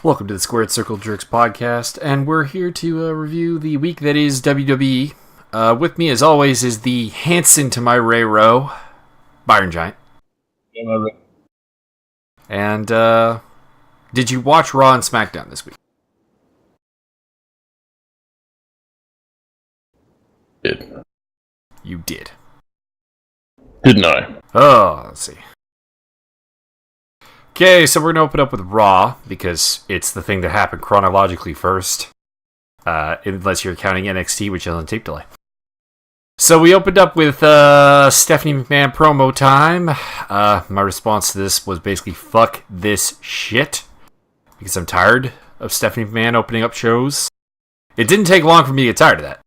Welcome to the Squared Circle Jerks podcast, and we're here to review the week that is WWE. With me, as always, is the Hanson to my Ray Rowe, Byron Giant. Yeah, and did you watch Raw and SmackDown this week? Did. You did. Didn't I? Oh, let's see. Okay, so we're going to open up with Raw, because it's the thing that happened chronologically first. Unless you're counting NXT, which is on tape delay. So we opened up with Stephanie McMahon promo time. My response to this was basically, fuck this shit. Because I'm tired of Stephanie McMahon opening up shows. It didn't take long for me to get tired of that.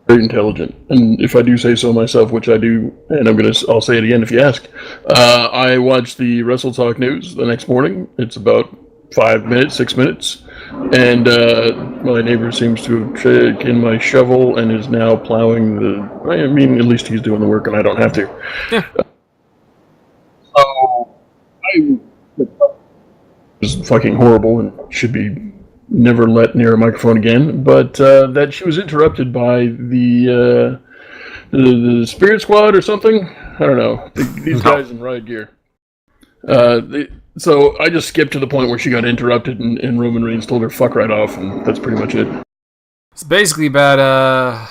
Very intelligent, and if I do say so myself, which I do, and I'll say it again if you ask. I watched the Wrestle Talk News the next morning. It's about 6 minutes, and my neighbor seems to have taken my shovel and is now plowing at least he's doing the work, and I don't have to. Yeah. So it was fucking horrible and should be never let near a microphone again, but that she was interrupted by the Spirit Squad or something. I don't know. These guys in riot gear. So I just skipped to the point where she got interrupted and Roman Reigns told her fuck right off, and that's pretty much it. It's basically about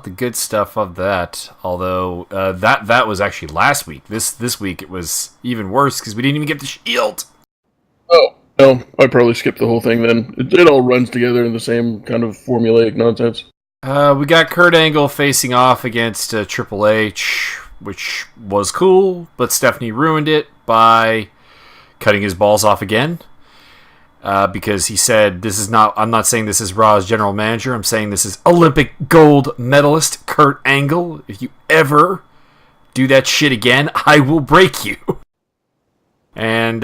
the good stuff of that, although that was actually last week. This week it was even worse because we didn't even get the Shield. Oh. Well, I probably skipped the whole thing then. It all runs together in the same kind of formulaic nonsense. We got Kurt Angle facing off against Triple H, which was cool, but Stephanie ruined it by cutting his balls off again. Because he said, I'm not saying this is Raw's general manager, I'm saying this is Olympic gold medalist Kurt Angle. If you ever do that shit again, I will break you. And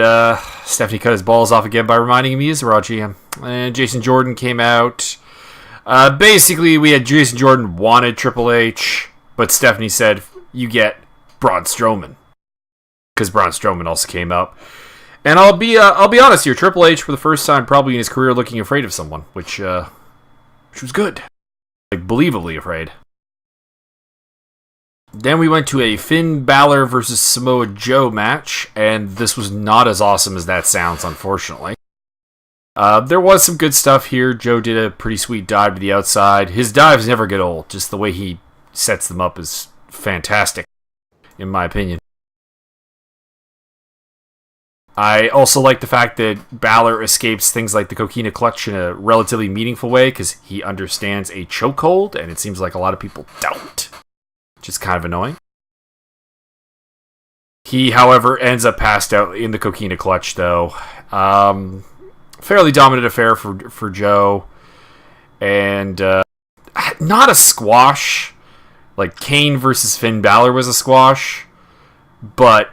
Stephanie cut his balls off again by reminding him he is a Raw GM. And Jason Jordan came out. Basically, we had Jason Jordan wanted Triple H, but Stephanie said, you get Braun Strowman. Because Braun Strowman also came out. And I'll be honest here, Triple H, for the first time probably in his career, looking afraid of someone, which was good. Like, believably afraid. Then we went to a Finn Balor versus Samoa Joe match, and this was not as awesome as that sounds, unfortunately. There was some good stuff here. Joe did a pretty sweet dive to the outside. His dives never get old. Just the way he sets them up is fantastic, in my opinion. I also like the fact that Balor escapes things like the Coquina Clutch in a relatively meaningful way, because he understands a chokehold, and it seems like a lot of people don't. Which is kind of annoying. He, however, ends up passed out in the Coquina Clutch, though. Fairly dominant affair for Joe. And not a squash. Like Kane versus Finn Balor was a squash. But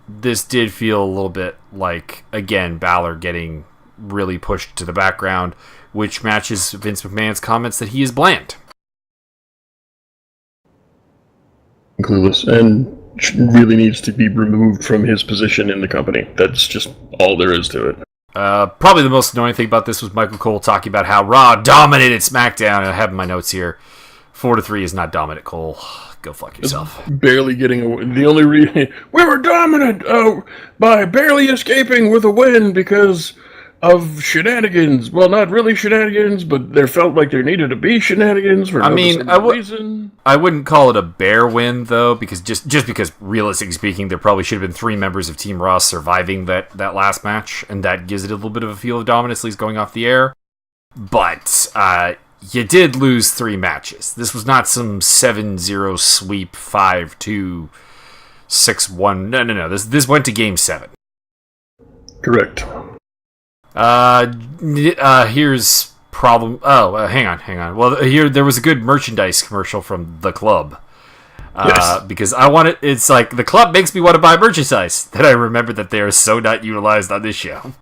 this did feel a little bit like, again, Balor getting really pushed to the background, which matches Vince McMahon's comments that he is bland. Clueless, and really needs to be removed from his position in the company. That's just all there is to it. Probably the most annoying thing about this was Michael Cole talking about how Raw dominated SmackDown, and I have in my notes here, 4-3 is not dominant, Cole. Go fuck yourself. Barely getting away. The only reason we were dominant by barely escaping with a win because of shenanigans. Well, not really shenanigans, but there felt like there needed to be shenanigans for reason. I wouldn't call it a bare win, though, because just because, realistically speaking, there probably should have been 3 members of Team Raw surviving that last match, and that gives it a little bit of a feel of dominance, at least going off the air. But you did lose 3 matches. This was not some 7-0 sweep, 5-2, 6-1. No. This went to Game 7. Correct. Here's problem. Hang on. Well, there was a good merchandise commercial from the club. Yes. Because it's like, the club makes me want to buy merchandise. Then I remember that they are so not utilized on this show.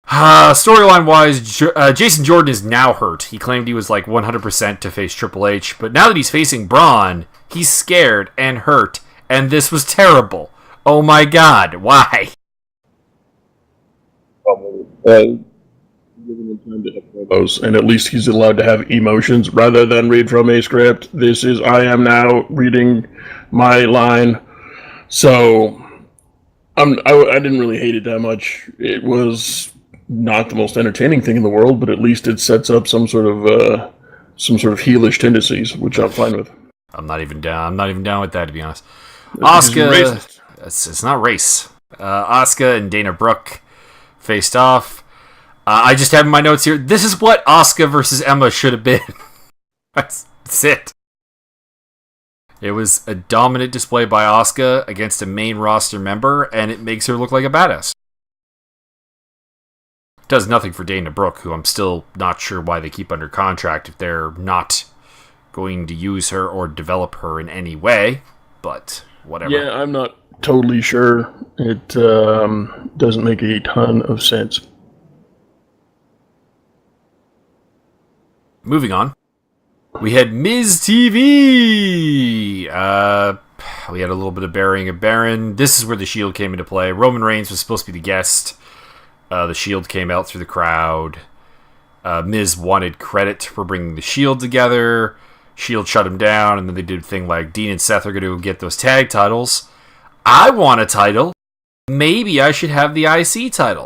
Storyline-wise, Jason Jordan is now hurt. He claimed he was like 100% to face Triple H, but now that he's facing Braun, he's scared and hurt, and this was terrible. Oh my god, why? Giving him time to have those, and at least he's allowed to have emotions rather than read from a script. This is I am now reading my line, so I didn't really hate it that much. It was not the most entertaining thing in the world, but at least it sets up some sort of heelish tendencies, which I'm fine with. I'm not even down with that, to be honest. Asuka, it's not race. Asuka and Dana Brooke faced off. I just have in my notes here, this is what Asuka versus Emma should have been. That's it. It was a dominant display by Asuka against a main roster member, and it makes her look like a badass. Does nothing for Dana Brooke, who I'm still not sure why they keep under contract if they're not going to use her or develop her in any way, but whatever. Yeah, I'm not totally sure. It doesn't make a ton of sense. Moving on. We had Miz TV. We had a little bit of burying of Byron. This is where the Shield came into play. Roman Reigns was supposed to be the guest. The Shield came out through the crowd. Miz wanted credit for bringing the Shield together. Shield shut him down, and then they did a thing like Dean and Seth are going to get those tag titles. I want a title. Maybe I should have the IC title.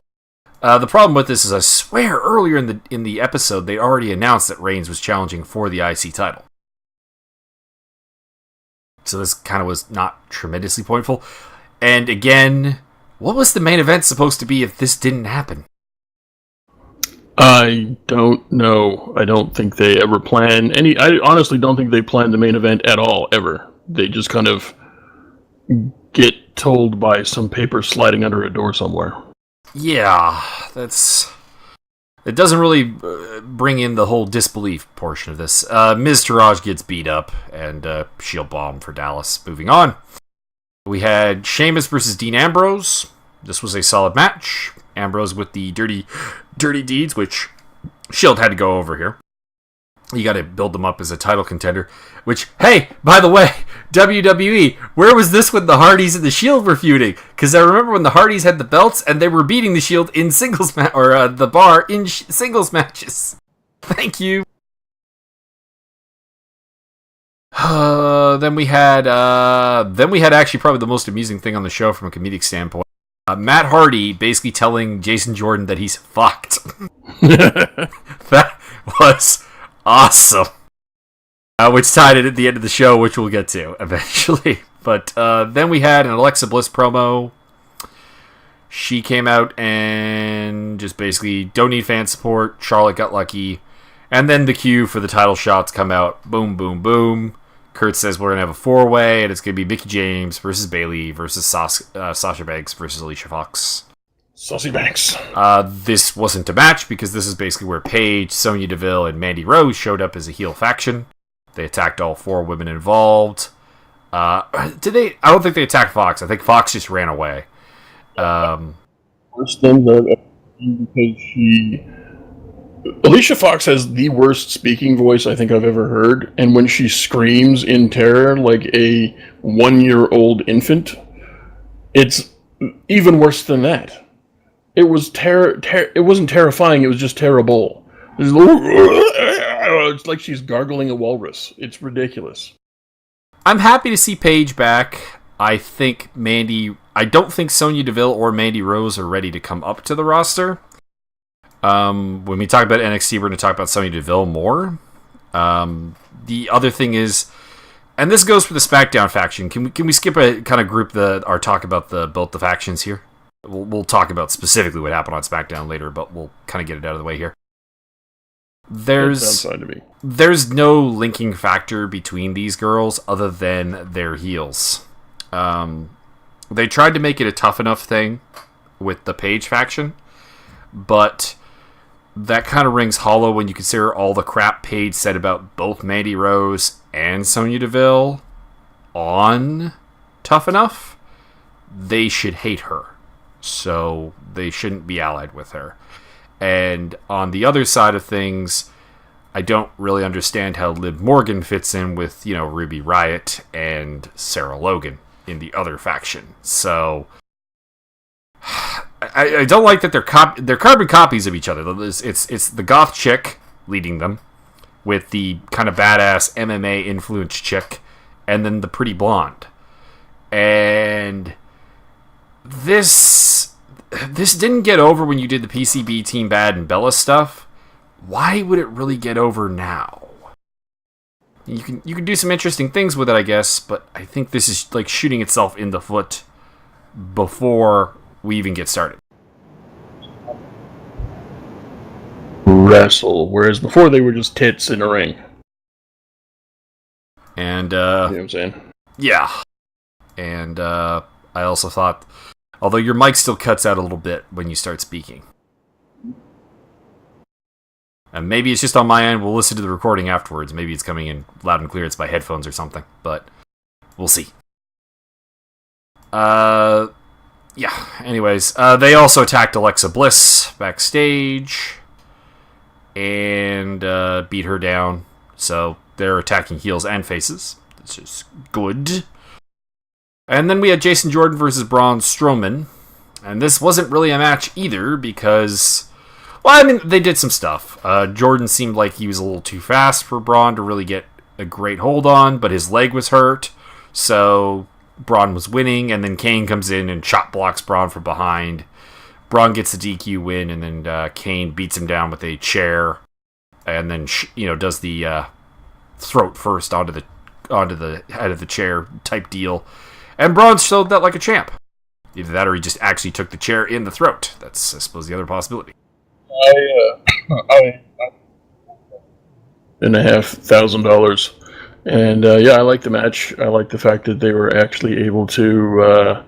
The problem with this is I swear earlier in the episode they already announced that Reigns was challenging for the IC title. So this kind of was not tremendously pointful. And again, what was the main event supposed to be if this didn't happen? I don't know. I don't think they ever plan any. I honestly don't think they planned the main event at all, ever. They just kind of get told by some paper sliding under a door somewhere. Yeah, it doesn't really bring in the whole disbelief portion of this. Miz Taraj gets beat up, and Shield bomb for Dallas. Moving on. We had Sheamus versus Dean Ambrose. This was a solid match. Ambrose with the dirty deeds, which Shield had to go over here. You got to build them up as a title contender. Which, hey, by the way, WWE, where was this when the Hardys and the Shield were feuding? Because I remember when the Hardys had the belts and they were beating the Shield in singles the Bar in singles matches. Thank you. Then we had actually probably the most amusing thing on the show from a comedic standpoint. Matt Hardy basically telling Jason Jordan that he's fucked. That was awesome. Which tied it at the end of the show, which we'll get to eventually. But then we had an Alexa Bliss promo. She came out and just basically don't need fan support. Charlotte got lucky. And then the cue for the title shots come out. Boom, boom, boom. Kurt says we're going to have a four-way, and it's going to be Mickie James versus Bayley versus Sasha Banks versus Alicia Fox. Saucy Banks. This wasn't a match because this is basically where Paige, Sonya Deville, and Mandy Rose showed up as a heel faction. They attacked all four women involved. I don't think they attacked Fox. I think Fox just ran away. Worst thing because Alicia Fox has the worst speaking voice I think I've ever heard, and when she screams in terror like a 1-year-old infant, it's even worse than that. It was it wasn't terrifying, it was just terrible. It's like she's gargling a walrus. It's ridiculous. I'm happy to see Paige back. I don't think Sonya Deville or Mandy Rose are ready to come up to the roster. When we talk about NXT, we're going to talk about Sonya Deville more. The other thing is, and this goes for the SmackDown faction. Can we skip a kind of group our talk about both the factions here? We'll talk about specifically what happened on SmackDown later, but we'll kind of get it out of the way here. There's no linking factor between these girls other than their heels. They tried to make it a tough enough thing with the Paige faction, but that kind of rings hollow when you consider all the crap Paige said about both Mandy Rose and Sonya Deville on Tough Enough. They should hate her, so they shouldn't be allied with her. And on the other side of things, I don't really understand how Liv Morgan fits in with, Ruby Riott and Sarah Logan in the other faction. So, I don't like that they're carbon copies of each other. It's the goth chick leading them, with the kind of badass MMA influenced chick, and then the pretty blonde. And this didn't get over when you did the PCB Team Bad and Bella stuff. Why would it really get over now? You can do some interesting things with it, I guess, but I think this is like shooting itself in the foot before we even get started. Wrestle, whereas before they were just tits in a ring. And you know what I'm saying? Yeah. And I also thought, although your mic still cuts out a little bit when you start speaking. And maybe it's just on my end. We'll listen to the recording afterwards. Maybe it's coming in loud and clear. It's my headphones or something. But we'll see. Yeah. Anyways, they also attacked Alexa Bliss backstage and beat her down. So they're attacking heels and faces. This is good. And then we had Jason Jordan versus Braun Strowman. And this wasn't really a match either because... Well, I mean, they did some stuff. Jordan seemed like he was a little too fast for Braun to really get a great hold on, but his leg was hurt, so Braun was winning, and then Kane comes in and chop blocks Braun from behind. Braun gets the DQ win, and then Kane beats him down with a chair, and then does the throat first onto the head of the chair type deal. And Braun showed that like a champ. Either that or he just actually took the chair in the throat. That's, I suppose, the other possibility. $1,500. And yeah, I like the match. I like the fact that they were actually able to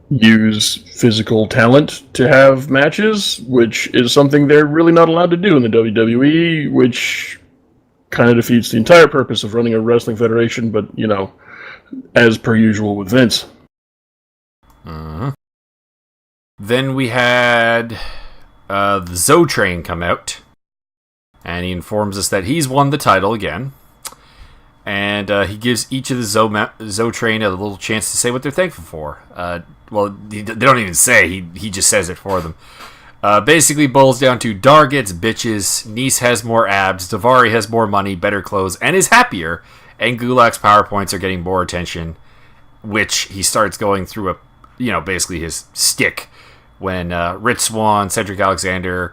use physical talent to have matches, which is something they're really not allowed to do in the WWE, which kind of defeats the entire purpose of running a wrestling federation, but, as per usual with Vince. Then we had... the Zoe Train come out, and he informs us that he's won the title again, and he gives each of the Zoe Train a little chance to say what they're thankful for. Well, they don't even say, he just says it for them. Basically boils down to Dar gets bitches, Nice has more abs, Daivari has more money, better clothes, and is happier, and Gulak's PowerPoints are getting more attention, which he starts going through basically his stick, when Rich Swann, Cedric Alexander,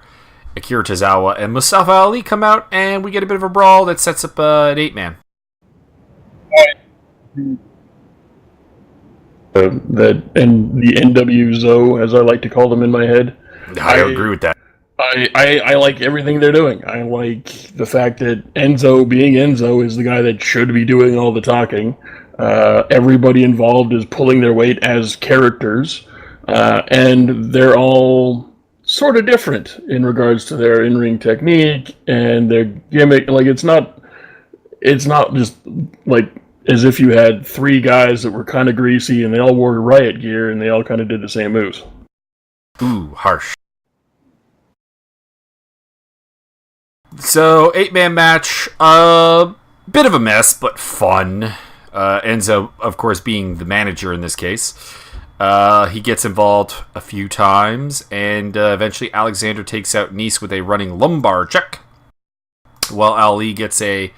Akira Tozawa, and Mustafa Ali come out, and we get a bit of a brawl that sets up an 8-man. That and the NW Zoe, as I like to call them in my head. I agree with that. I like everything they're doing. I like the fact that Enzo, being Enzo, is the guy that should be doing all the talking. Everybody involved is pulling their weight as characters. And they're all sort of different in regards to their in-ring technique and their gimmick. Like, it's not just like as if you had three guys that were kind of greasy and they all wore riot gear and they all kind of did the same moves. Ooh, harsh. So, 8-man match, bit of a mess, but fun. Enzo, of course, being the manager in this case. He gets involved a few times, and eventually Alexander takes out Nice with a running lumbar check, while Ali gets a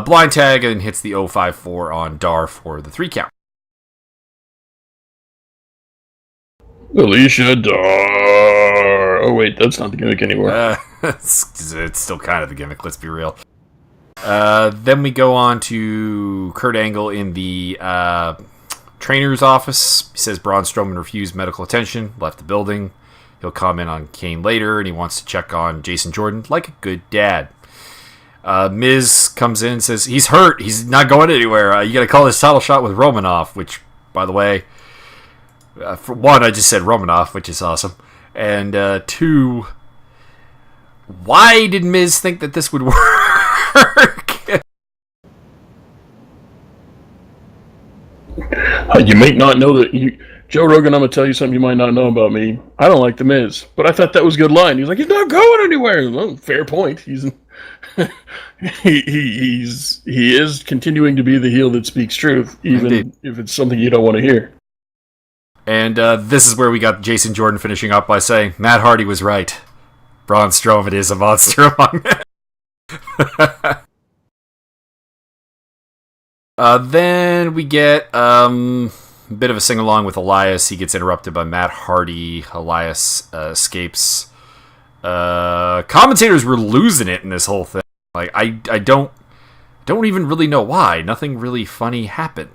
blind tag and hits the 054 on Dar for the 3 count. Alicia Dar. Oh wait, that's not the gimmick anymore. It's still kind of the gimmick, let's be real. Then we go on to Kurt Angle in the... trainer's office. He says Braun Strowman refused medical attention, left the building. He'll comment on Kane later, and he wants to check on Jason Jordan like a good dad. Miz comes in and says he's hurt. He's not going anywhere. You got to call this title shot with Romanoff, which, by the way, for one, I just said Romanoff, which is awesome. And two, why did Miz think that this would work? You might not know that Joe Rogan, I'm going to tell you something you might not know about me. I don't like The Miz, but I thought that was a good line. He's like, he's not going anywhere. Well, fair point. He is continuing to be the heel that speaks truth, even if it's something you don't want to hear. And this is where we got Jason Jordan finishing up by saying, Matt Hardy was right. Braun Strowman is a monster among men. Then we get a bit of a sing-along with Elias. He gets interrupted by Matt Hardy. Elias escapes. Commentators were losing it in this whole thing. Like, I don't even really know why. Nothing really funny happened.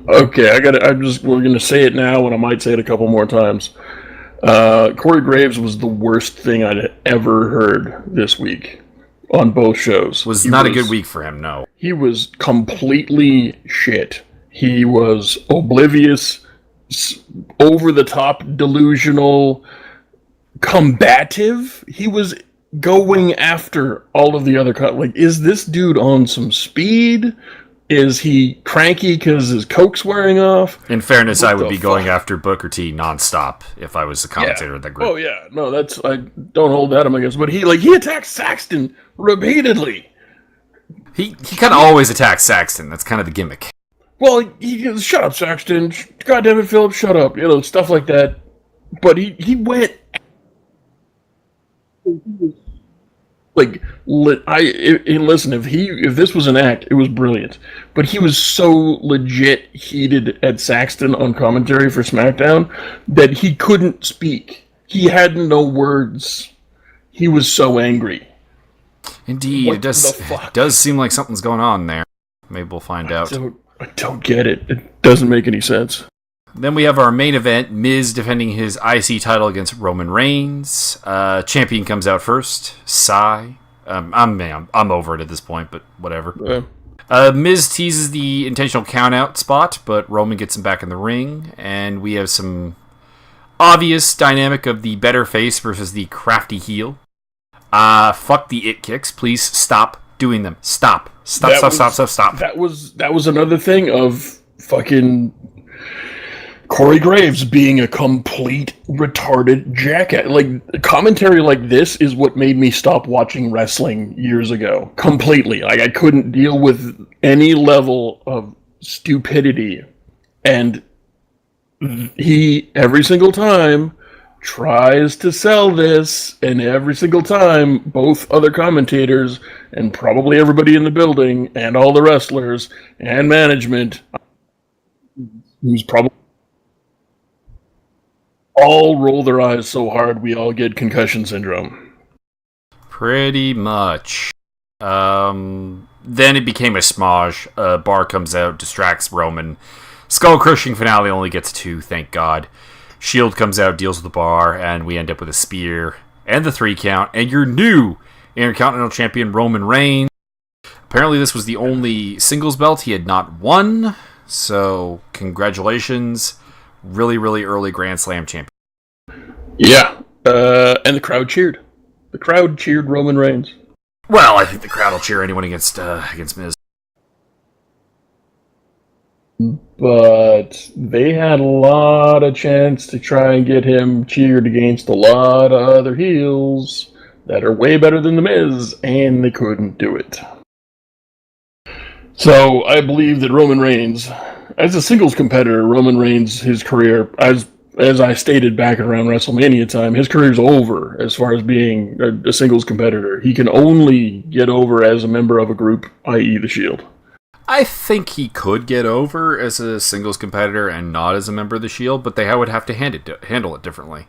Okay, we're gonna say it now, and I might say it a couple more times. Corey Graves was the worst thing I'd ever heard this week on both shows. Was not a good week for him, no. He was completely shit. He was oblivious, over-the-top, delusional, combative. He was going after all of the other... Like, is this dude on some speed? Is he cranky because his coke's wearing off? In fairness, I would be going after Booker T nonstop if I was the commentator of that group. Oh yeah, no, I don't hold that against. But he attacked Saxton repeatedly. He kind of always attacks Saxton. That's kind of the gimmick. Well, he goes, "Shut up, Saxton! God damn it, Philip, shut up!" Stuff like that. But he went. Like, listen, if this was an act, it was brilliant. But he was so legit heated at Saxton on commentary for SmackDown that he couldn't speak. He had no words. He was so angry. Indeed, it does seem like something's going on there. Maybe we'll find out. I don't get it. It doesn't make any sense. Then we have our main event, Miz defending his IC title against Roman Reigns. Champion comes out first, Sigh. I'm over it at this point, but whatever. Miz teases the intentional countout spot, but Roman gets him back in the ring, and we have some obvious dynamic of the better face versus the crafty heel. Fuck the it kicks. Please stop doing them. Stop. Stop. That was another thing of fucking Corey Graves being a complete retarded jackass. Like, commentary like this is what made me stop watching wrestling years ago. Completely. Like, I couldn't deal with any level of stupidity. And he, every single time, tries to sell this, and every single time, both other commentators, and probably everybody in the building, and all the wrestlers, and management, who's probably all roll their eyes so hard we all get concussion syndrome. Pretty much. Then it became a smodge. Bar comes out, distracts Roman. Skull-crushing finale only gets 2, thank God. Shield comes out, deals with the Bar, and we end up with a spear and the 3 count. And your new Intercontinental Champion, Roman Reigns. Apparently this was the only singles belt he had not won. So, congratulations. Really, really early Grand Slam champion. Yeah, and the crowd cheered. The crowd cheered Roman Reigns. Well, I think the crowd will cheer anyone against Miz. But they had a lot of chance to try and get him cheered against a lot of other heels that are way better than the Miz, and they couldn't do it. So I believe that Roman Reigns, as a singles competitor, Roman Reigns, his career, as I stated back around WrestleMania time, his career's over as far as being a singles competitor. He can only get over as a member of a group, i.e. the Shield. I think he could get over as a singles competitor and not as a member of the Shield, but they would have to handle it differently.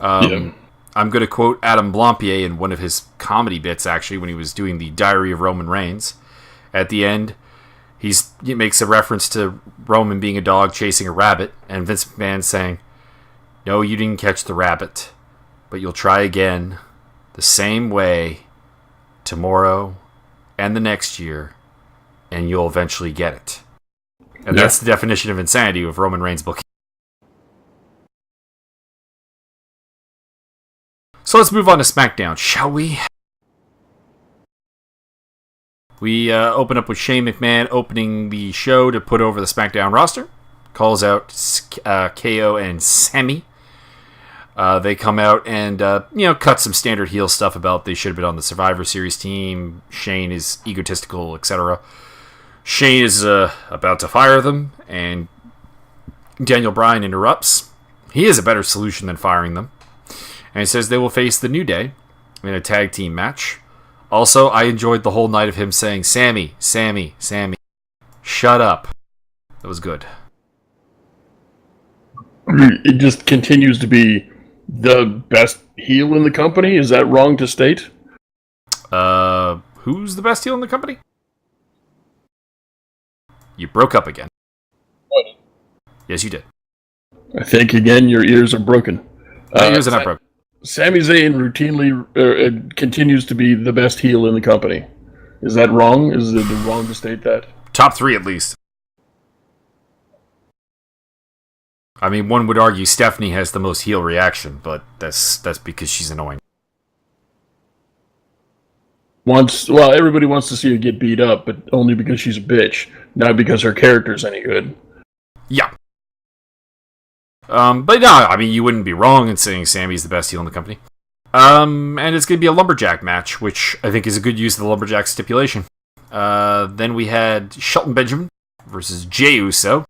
I'm going to quote Adam Blampier in one of his comedy bits, actually, when he was doing the Diary of Roman Reigns. At the end, he makes a reference to Roman being a dog chasing a rabbit, and Vince McMahon saying, "No, you didn't catch the rabbit, but you'll try again, the same way, tomorrow, and the next year, and you'll eventually get it." And that's the definition of insanity of Roman Reigns' booking. So let's move on to SmackDown, shall we? We open up with Shane McMahon opening the show to put over the SmackDown roster. Calls out KO and Sammy. They come out and cut some standard heel stuff about they should have been on the Survivor Series team. Shane is egotistical, etc. Shane is about to fire them, and Daniel Bryan interrupts. He has a better solution than firing them. And he says they will face the New Day in a tag team match. Also, I enjoyed the whole night of him saying, Sammy, Sammy, Sammy. Shut up. That was good. It just continues to be the best heel in the company? Is that wrong to state? Who's the best heel in the company? You broke up again. What? Yes, you did. I think, again, your ears are broken. My ears are not broken. Sami Zayn routinely continues to be the best heel in the company. Is that wrong? Is it wrong to state that? Top 3 at least. I mean, one would argue Stephanie has the most heel reaction, but that's because she's annoying. Everybody wants to see her get beat up, but only because she's a bitch, not because her character's any good. Yeah. But no, I mean, you wouldn't be wrong in saying Sammy's the best heel in the company. And it's going to be a lumberjack match, which I think is a good use of the lumberjack stipulation. Then we had Shelton Benjamin versus Jey Uso.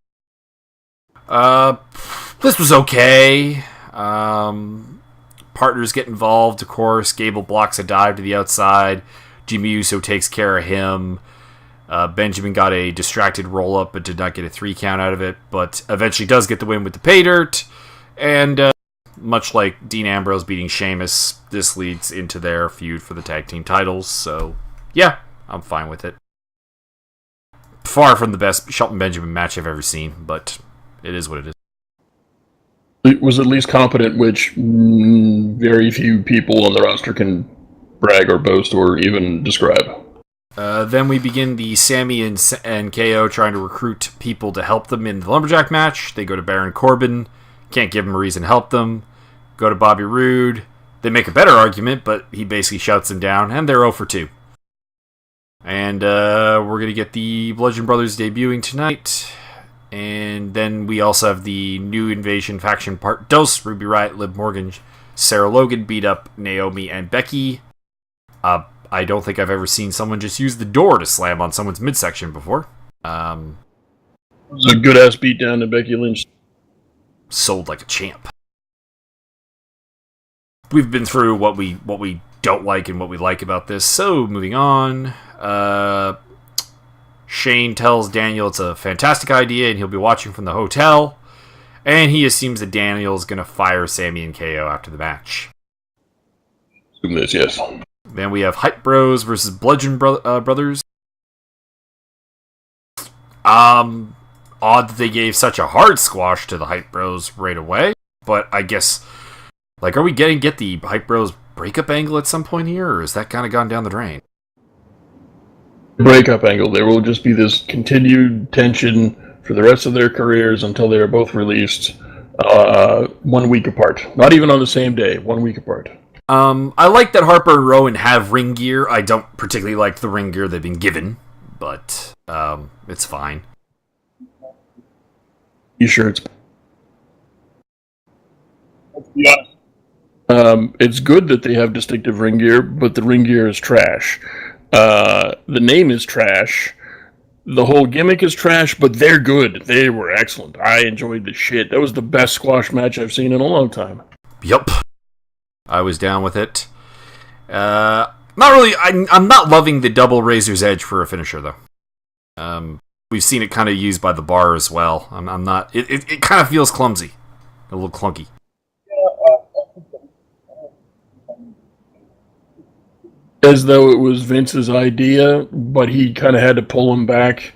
This was okay. Partners get involved, of course. Gable blocks a dive to the outside. Jimmy Uso takes care of him. Benjamin got a distracted roll-up, but did not get a 3 count out of it, but eventually does get the win with the pay dirt. And much like Dean Ambrose beating Sheamus, this leads into their feud for the tag team titles. So, yeah, I'm fine with it. Far from the best Shelton Benjamin match I've ever seen, but it is what it is. It was at least competent, which very few people on the roster can brag or boast or even describe. Then we begin the Sammy and KO trying to recruit people to help them in the lumberjack match. They go to Baron Corbin. Can't give him a reason to help them. Go to Bobby Roode. They make a better argument, but he basically shuts them down, and they're 0 for 2. And we're going to get the Bludgeon Brothers debuting tonight. And then we also have the new Invasion faction part. Dos, Ruby Riott, Liv Morgan, Sarah Logan beat up Naomi and Becky. I don't think I've ever seen someone just use the door to slam on someone's midsection before. It was a good-ass beatdown to Becky Lynch. Sold like a champ. We've been through what we don't like and what we like about this, so moving on. Shane tells Daniel it's a fantastic idea and he'll be watching from the hotel. And he assumes that Daniel's going to fire Sammy and KO after the match. Yes. Then we have Hype Bros versus Bludgeon Brothers. Odd that they gave such a hard squash to the Hype Bros right away. But I guess, are we getting the Hype Bros breakup angle at some point here? Or is that kind of gone down the drain? Breakup angle. There will just be this continued tension for the rest of their careers until they are both released 1 week apart. Not even on the same day, 1 week apart. I like that Harper and Rowan have ring gear. I don't particularly like the ring gear they've been given, but it's fine. You sure it's... Let's be honest. It's good that they have distinctive ring gear, but the ring gear is trash. The name is trash. The whole gimmick is trash, but they're good. They were excellent. I enjoyed the shit. That was the best squash match I've seen in a long time. Yup. I was down with it. Not really. I'm not loving the double Razor's Edge for a finisher, though. We've seen it kind of used by the Bar as well. I'm not... It kind of feels clumsy. A little clunky. As though it was Vince's idea, but he kind of had to pull him back.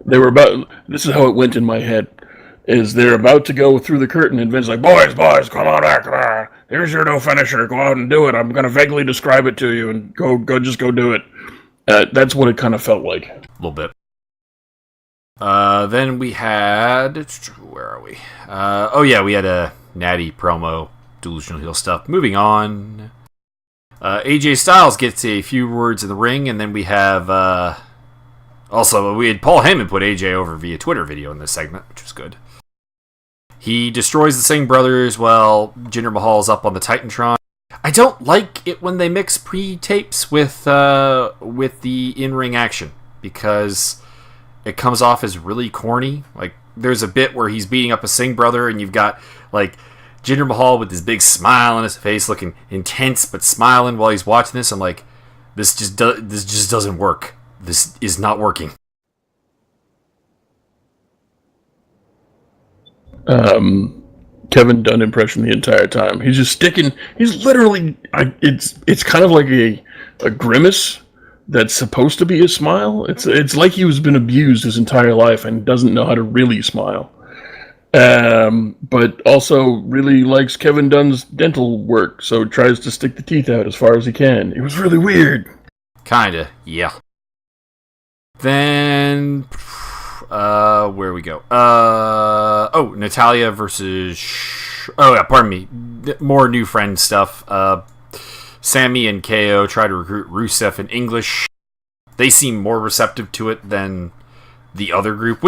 This is how it went in my head. They're about to go through the curtain, and Vince's like, boys, come on back. Here's your no finisher. Go out and do it. I'm going to vaguely describe it to you, and just go do it. That's what it kind of felt like. A little bit. Then we had... Where are we? We had a Natty promo, delusional heel stuff. Moving on. AJ Styles gets a few words in the ring, and then we have... Also, we had Paul Heyman put AJ over via Twitter video in this segment, which was good. He destroys the Singh brothers while Jinder Mahal's up on the Titantron. I don't like it when they mix pre-tapes with the in-ring action, because it comes off as really corny. Like, there's a bit where he's beating up a Singh brother, and you've got, like, Jinder Mahal with this big smile on his face, looking intense, but smiling while he's watching this. I'm like, this just doesn't work. This is not working. Kevin Dunn impression the entire time. He's just sticking. He's literally. It's kind of like a grimace that's supposed to be a smile. It's like he was been abused his entire life and doesn't know how to really smile. But also really likes Kevin Dunn's dental work, so tries to stick the teeth out as far as he can. It was really weird. Kinda, yeah. Then, where we go? Natalia versus... Oh, yeah, pardon me. More new friend stuff. Sammy and KO try to recruit Rusev in English. They seem more receptive to it than the other group,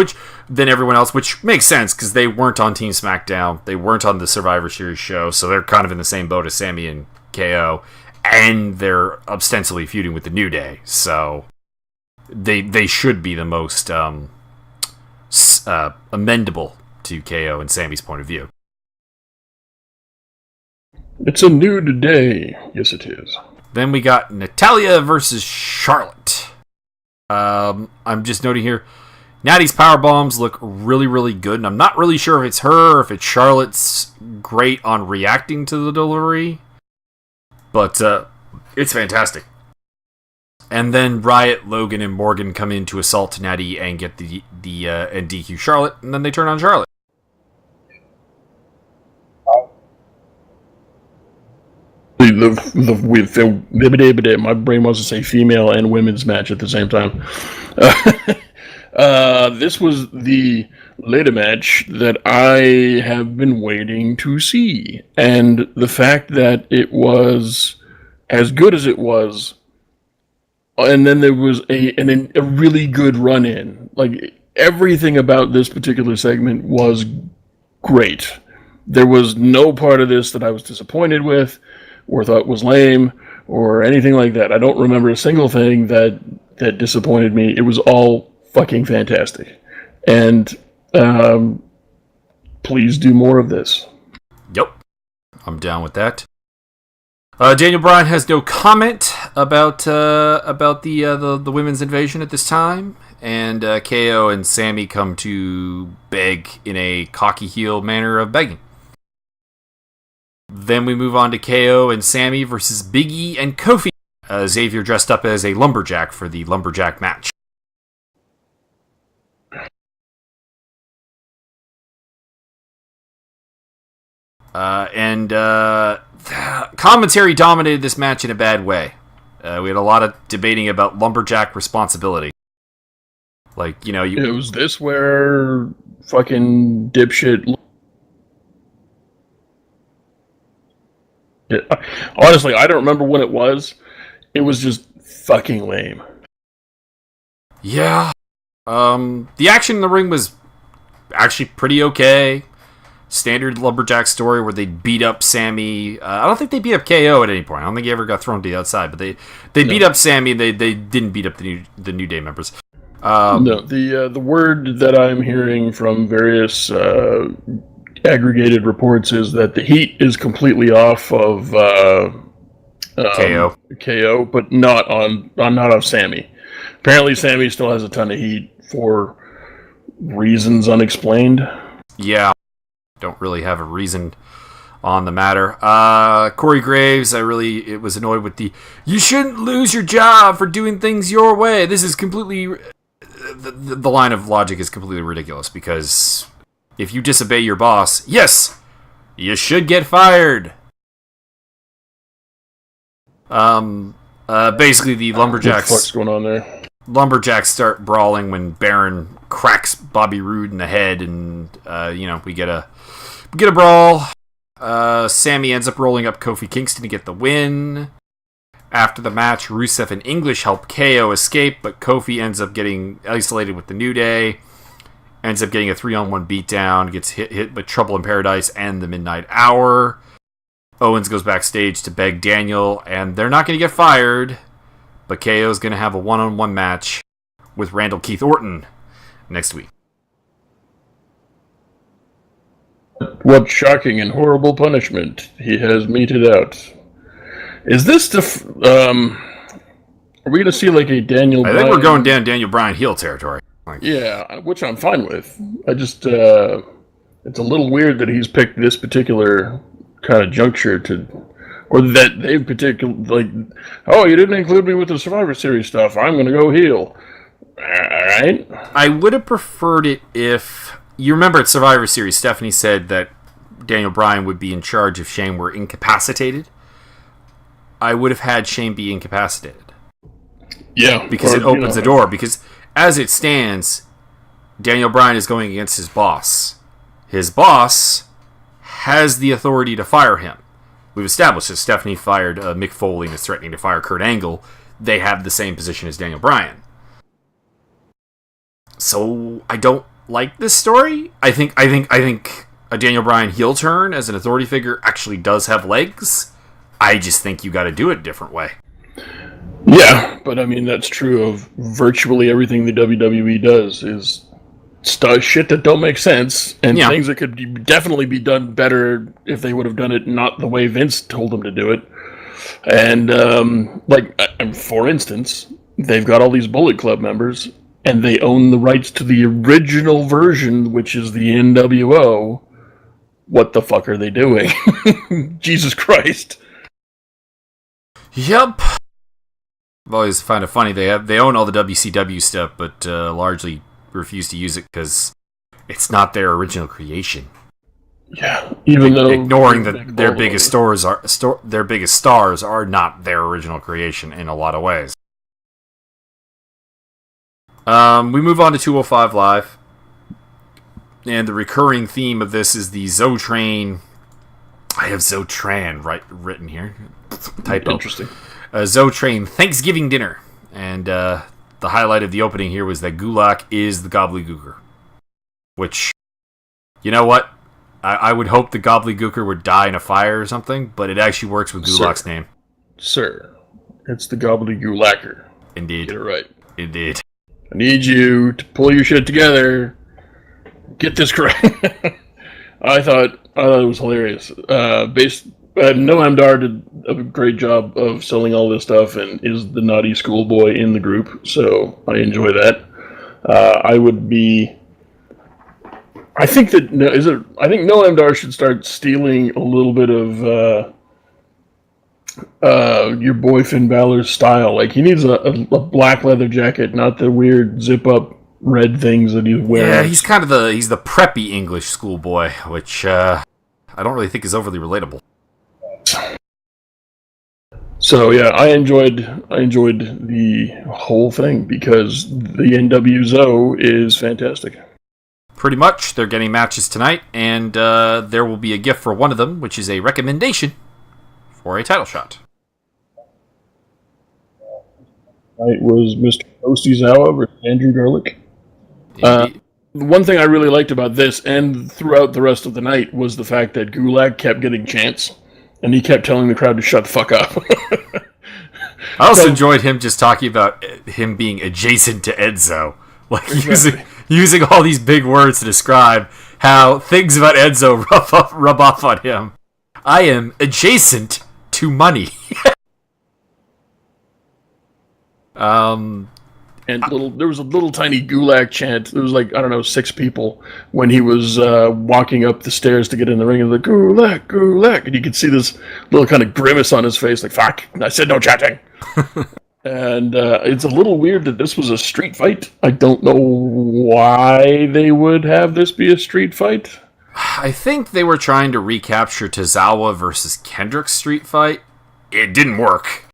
than everyone else, which makes sense because they weren't on Team SmackDown. They weren't on the Survivor Series show, so they're kind of in the same boat as Sammy and KO, and they're ostensibly feuding with the New Day, so they should be the most amendable to KO and Sammy's point of view. It's a new day. Yes, it is. Then we got Natalia versus Charlotte. I'm just noting here, Natty's power bombs look really, really good, and I'm not really sure if it's her or if it's Charlotte's great on reacting to the delivery, but it's fantastic. And then Riot, Logan, and Morgan come in to assault Natty and get and DQ Charlotte, and then they turn on Charlotte. My brain wants to say female and women's match at the same time. This was the later match that I have been waiting to see. And the fact that it was as good as it was, and then there was a really good run-in. Like, everything about this particular segment was great. There was no part of this that I was disappointed with, or thought was lame, or anything like that. I don't remember a single thing that disappointed me. It was all fucking fantastic. And please do more of this. Yep. I'm down with that. Daniel Bryan has no comment about the women's invasion at this time, and KO and Sammy come to beg in a cocky heel manner of begging. Then we move on to KO and Sammy versus Big E and Kofi. Xavier dressed up as a lumberjack for the lumberjack match. Commentary dominated this match in a bad way. We had a lot of debating about lumberjack responsibility. Like, it was this where fucking dipshit... Honestly, I don't remember when it was. It was just fucking lame. Yeah. The action in the ring was actually pretty okay. Standard lumberjack story where they beat up Sammy. I don't think they beat up KO at any point. I don't think he ever got thrown to the outside, but they beat up Sammy. They didn't beat up the New Day members. No, the word that I'm hearing from various aggregated reports is that the heat is completely off of KO, but not on Sammy. Apparently, Sammy still has a ton of heat for reasons unexplained. Yeah, don't really have a reason on the matter. Corey Graves, it was annoyed with you shouldn't lose your job for doing things your way. This is completely... The line of logic is completely ridiculous, because if you disobey your boss, yes, you should get fired. Basically the lumberjacks... What the fuck's going on there? Lumberjacks start brawling when Byron cracks Bobby Roode in the head, and we get a brawl. Sammy ends up rolling up Kofi Kingston to get the win. After the match, Rusev and English help KO escape, but Kofi ends up getting isolated with the New Day. Ends up getting a 3-on-1 beatdown, gets hit by Trouble in Paradise and the Midnight Hour. Owens goes backstage to beg Daniel, and they're not going to get fired, but KO's going to have a 1-on-1 match with Randall Keith Orton. next week. What shocking and horrible punishment he has meted out. Is this are we going to see like a Daniel Bryan? I think we're going down Daniel Bryan heel territory. Yeah, which I'm fine with. I just, it's a little weird that he's picked this particular kind of juncture or that they've like, oh, you didn't include me with the Survivor Series stuff, I'm going to go heel. Alright? I would have preferred it if, you remember at Survivor Series, Stephanie said that Daniel Bryan would be in charge if Shane were incapacitated. I would have had Shane be incapacitated. Yeah. Because it opens the door. Because as it stands, Daniel Bryan is going against his boss. His boss has the authority to fire him. We've established that Stephanie fired Mick Foley and is threatening to fire Kurt Angle. They have the same position as Daniel Bryan. So I don't like this story. I think a Daniel Bryan heel turn as an authority figure actually does have legs. I just think you got to do it a different way. Yeah, but I mean that's true of virtually everything the WWE does is shit that don't make sense and things that could definitely be done better if they would have done it not the way Vince told them to do it. And for instance, they've got all these Bullet Club members and they own the rights to the original version, which is the NWO. What the fuck are they doing? Jesus Christ. Yep. I've always found it funny. They own all the WCW stuff, but largely refuse to use it because it's not their original creation. Yeah, even though ignoring that their biggest stars are not their original creation in a lot of ways. We move on to 205 Live, and the recurring theme of this is the Zotran. I have Zotran written here. Typo. Interesting. Zotran Thanksgiving dinner, and the highlight of the opening here was that Gulak is the gobbledygooker. Which, you know what? I would hope the gobbledygooker would die in a fire or something, but it actually works with Gulak's name. Sir, it's the gobbledygoolacker. Indeed. Get it right. Indeed. I need you to pull your shit together. Get this correct. I thought it was hilarious. Noam Dar did a great job of selling all this stuff and is the naughty schoolboy in the group, so I enjoy that. I think Noam Dar should start stealing a little bit of your boy Finn Balor's style. Like he needs a black leather jacket, not the weird zip up red things that he's wearing. Yeah, he's kind of he's the preppy English schoolboy, which I don't really think is overly relatable. So yeah, I enjoyed the whole thing because the NWO is fantastic. Pretty much, they're getting matches tonight, and there will be a gift for one of them, which is a recommendation for a title shot. Tonight was Mr. Ostizawa versus Andrew Garlic. One thing I really liked about this and throughout the rest of the night was the fact that Gulak kept getting chants. And he kept telling the crowd to shut the fuck up. I also enjoyed him just talking about him being adjacent to Enzo. Like, using all these big words to describe how things about Enzo rub off on him. I am adjacent to money. And there was a little tiny Gulak chant. There was like, I don't know, 6 people when he was walking up the stairs to get in the ring. And the Gulak, Gulak. And you could see this little kind of grimace on his face, like, fuck, I said no chatting. And it's a little weird that this was a street fight. I don't know why they would have this be a street fight. I think they were trying to recapture Tozawa versus Kendrick's street fight. It didn't work.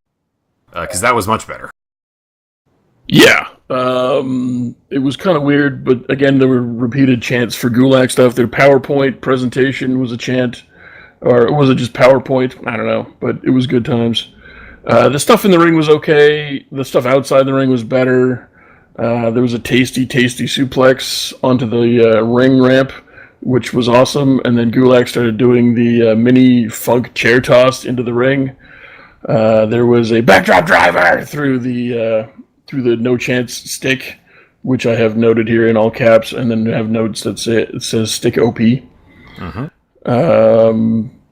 Because that was much better. Yeah, it was kind of weird, but again, there were repeated chants for Gulak stuff. Their PowerPoint presentation was a chant, or was it just PowerPoint? I don't know, but it was good times. The stuff in the ring was okay. The stuff outside the ring was better. There was a tasty suplex onto the ring ramp, which was awesome, and then Gulak started doing the mini funk chair toss into the ring. There was a backdrop driver through the no chance stick which I have noted here in all caps, and then have notes that say it says stick OP. Mm-hmm.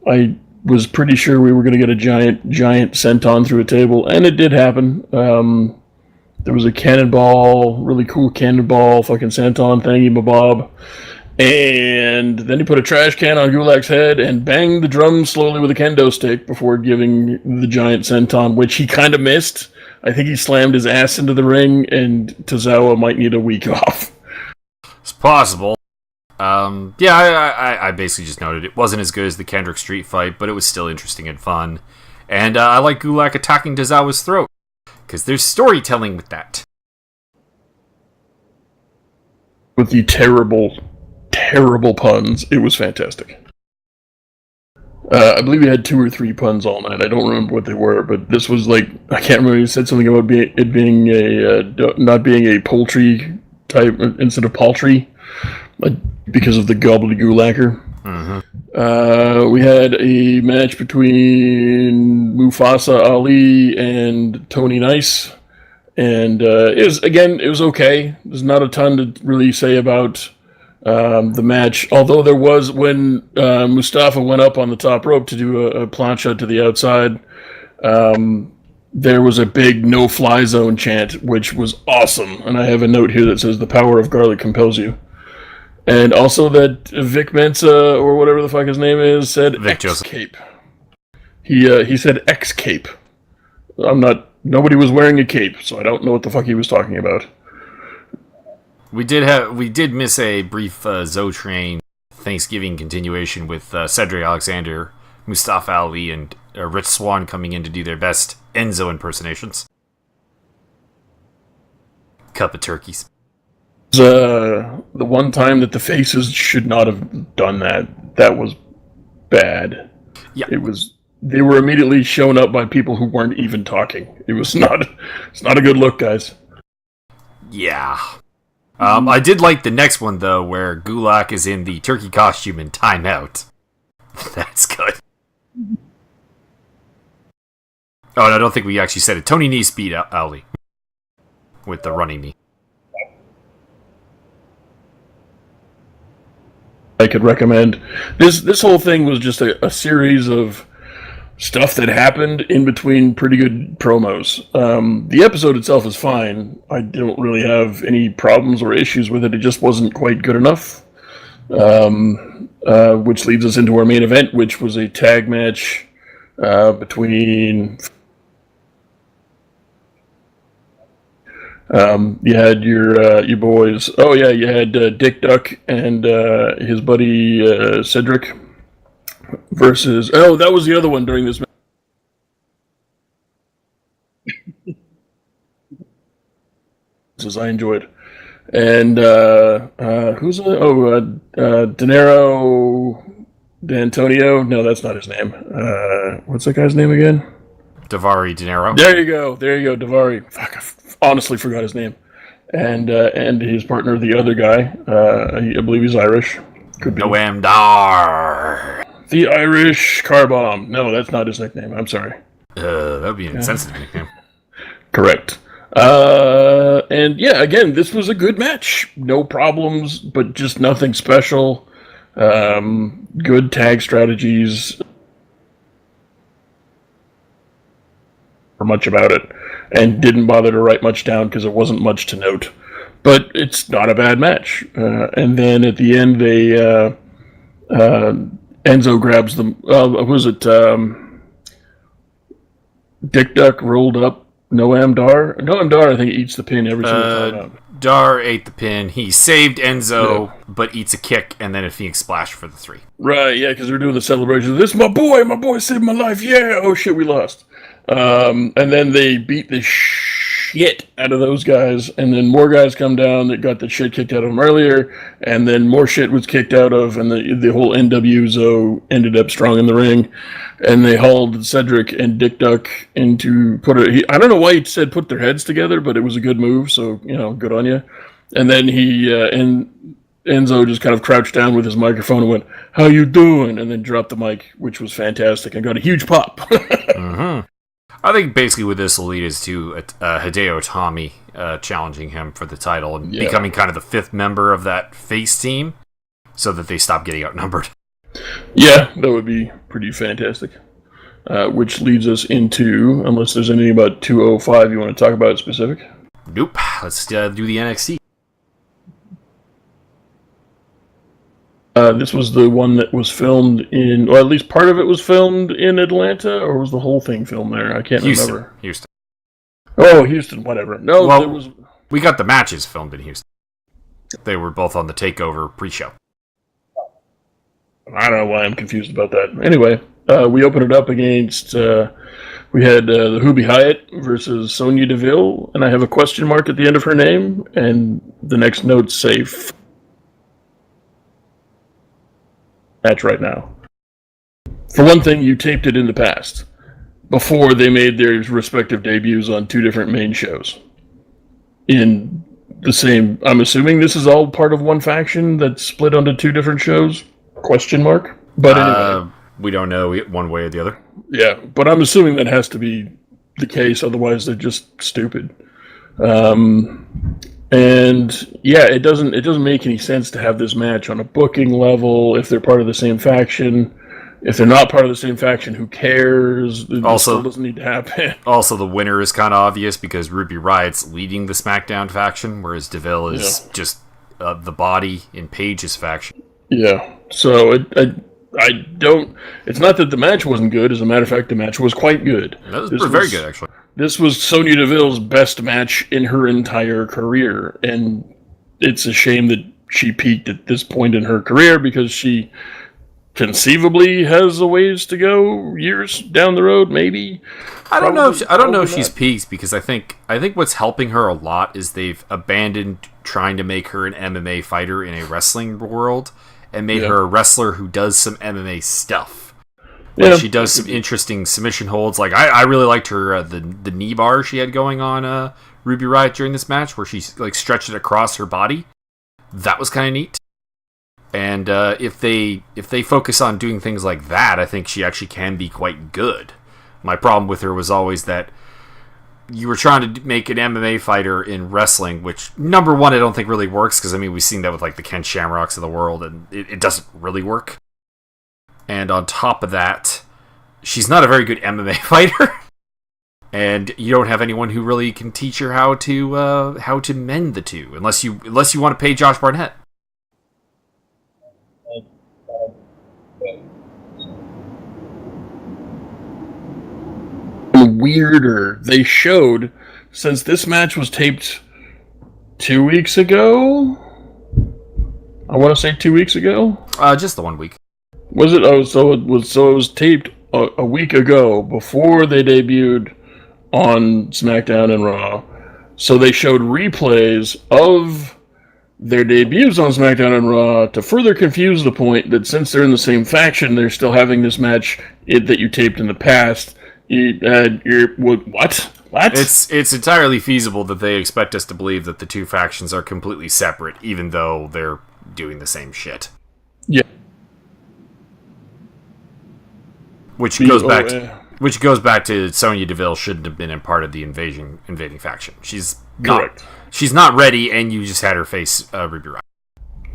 I was pretty sure we were going to get a giant senton through a table, and it did happen. There was a cannonball, really cool cannonball, fucking senton thingy mabob. And then he put a trash can on Gulak's head and banged the drum slowly with a kendo stick before giving the giant senton, which he kind of missed. I think he slammed his ass into the ring, and Tozawa might need a week off. It's possible. I basically just noted it wasn't as good as the Kendrick Street fight, but it was still interesting and fun. And I like Gulak attacking Tozawa's throat, because there's storytelling with that. With the terrible puns, it was fantastic. I believe he had 2 or 3 puns all night. I don't remember what they were, but this was like, I can't remember. He said something about it being not being a poultry type instead of paltry, because of the gobbledygooklacker. Mm-hmm. We had a match between Mufasa Ali and Tony Nice, and it was okay. There's not a ton to really say about the match, although there was, when Mustafa went up on the top rope to do a plancha to the outside, there was a big no-fly zone chant, which was awesome. And I have a note here that says, "The power of garlic compels you." And also that Vic Mensa, or whatever the fuck his name is, said X-Cape. He said X-Cape. Nobody was wearing a cape, so I don't know what the fuck he was talking about. We did miss a brief Zotrain Thanksgiving continuation with Cedric Alexander, Mustafa Ali, and Rich Swann coming in to do their best Enzo impersonations. Cup of turkeys. The one time that the faces should not have done that. That was bad. Yeah. They were immediately shown up by people who weren't even talking. It's not a good look, guys. Yeah. I did like the next one, though, where Gulak is in the turkey costume in timeout. That's good. Oh, and I don't think we actually said it. Tony Nese beat Ali with the running knee. I could recommend. This whole thing was just a series of stuff that happened in between pretty good promos. The episode itself is fine. I don't really have any problems or issues with it. It just wasn't quite good enough. Which leads us into our main event, which was a tag match between... you had your boys. Oh yeah, you had Dick Duck and his buddy Cedric versus. Oh, that was the other one during this match. I enjoyed. And who's Dinero D'Antonio? No, that's not his name. What's that guy's name again? Davari Dinero. There you go, Davari. Fuck, I honestly forgot his name. And his partner, the other guy, I believe he's Irish. Could be. Noam Dar. The Irish Car Bomb. No, that's not his nickname. I'm sorry. That would be an insensitive nickname. Correct. And yeah, again, this was a good match. No problems, but just nothing special. Good tag strategies. Or much about it, and didn't bother to write much down because it wasn't much to note. But it's not a bad match. And then at the end, they Enzo grabs them. Was it Dick Duck rolled up Noam Dar? Noam Dar, I think, eats the pin every single time out. Dar ate the pin. He saved Enzo, but eats a kick, and then a Phoenix Splash for the 3. Right, yeah, because they're doing the celebration. This is my boy saved my life. Yeah, oh shit, we lost. And then they beat the shit out of those guys, and then more guys come down that got the shit kicked out of them earlier, and then more shit was kicked out of, and the whole NWZO ended up strong in the ring, and they hauled Cedric and Dick Duck into I don't know why he said put their heads together, but it was a good move, so good on you. And then Enzo just kind of crouched down with his microphone and went, "How you doing?" and then dropped the mic, which was fantastic, and got a huge pop. Mm-hmm. I think basically what this will lead is to Hideo Itami challenging him for the title and becoming kind of the fifth member of that face team so that they stop getting outnumbered. Yeah, that would be pretty fantastic. Which leads us into, unless there's anything about 205 you want to talk about specific? Nope. Let's do the NXT. This was the one that was filmed in, or at least part of it was filmed in Atlanta, or was the whole thing filmed there? I can't remember. Houston. Oh, Houston, whatever. No, well, we got the matches filmed in Houston. They were both on the TakeOver pre-show. I don't know why I'm confused about that. Anyway, we opened it up against, we had the Hoobie Hyatt versus Sonya Deville, and I have a question mark at the end of her name, and the next notes say match right now. For one thing, you taped it in the past, before they made their respective debuts on two different main shows. In the same, I'm assuming this is all part of one faction that's split onto two different shows? Question mark? But anyway. We don't know one way or the other. Yeah, but I'm assuming that has to be the case, otherwise they're just stupid. And yeah, it doesn't make any sense to have this match on a booking level if they're part of the same faction. If they're not part of the same faction, who cares? It still doesn't need to happen. Also, the winner is kind of obvious because Ruby Riot's leading the SmackDown faction, whereas Deville is just the body in Paige's faction. Yeah, so I don't. It's not that the match wasn't good. As a matter of fact, the match was quite good. That was very good, actually. This was Sonya Deville's best match in her entire career, and it's a shame that she peaked at this point in her career because she conceivably has a ways to go, years down the road, maybe. I don't know if she's peaked because I think what's helping her a lot is they've abandoned trying to make her an MMA fighter in a wrestling world and made her a wrestler who does some MMA stuff. Like she does some interesting submission holds. Like I really liked her the knee bar she had going on Ruby Riott during this match, where she like stretched it across her body. That was kind of neat. And if they focus on doing things like that, I think she actually can be quite good. My problem with her was always that you were trying to make an MMA fighter in wrestling, which, number one, I don't think really works, because, I mean, we've seen that with, like, the Ken Shamrocks of the world, and it doesn't really work. And on top of that, she's not a very good MMA fighter, and you don't have anyone who really can teach her how to mend the two, unless you want to pay Josh Barnett. Weirder. They showed, since this match was taped 2 weeks ago, I want to say 2 weeks ago. Just the 1 week. Was it? Oh, so it was taped a week ago before they debuted on SmackDown and Raw. So they showed replays of their debuts on SmackDown and Raw to further confuse the point that since they're in the same faction, they're still having this match that you taped in the past. What? It's entirely feasible that they expect us to believe that the two factions are completely separate, even though they're doing the same shit. Yeah. Which goes back to Sonya Deville shouldn't have been a part of the invading faction. She's not ready, and you just had her face Ruby Riott.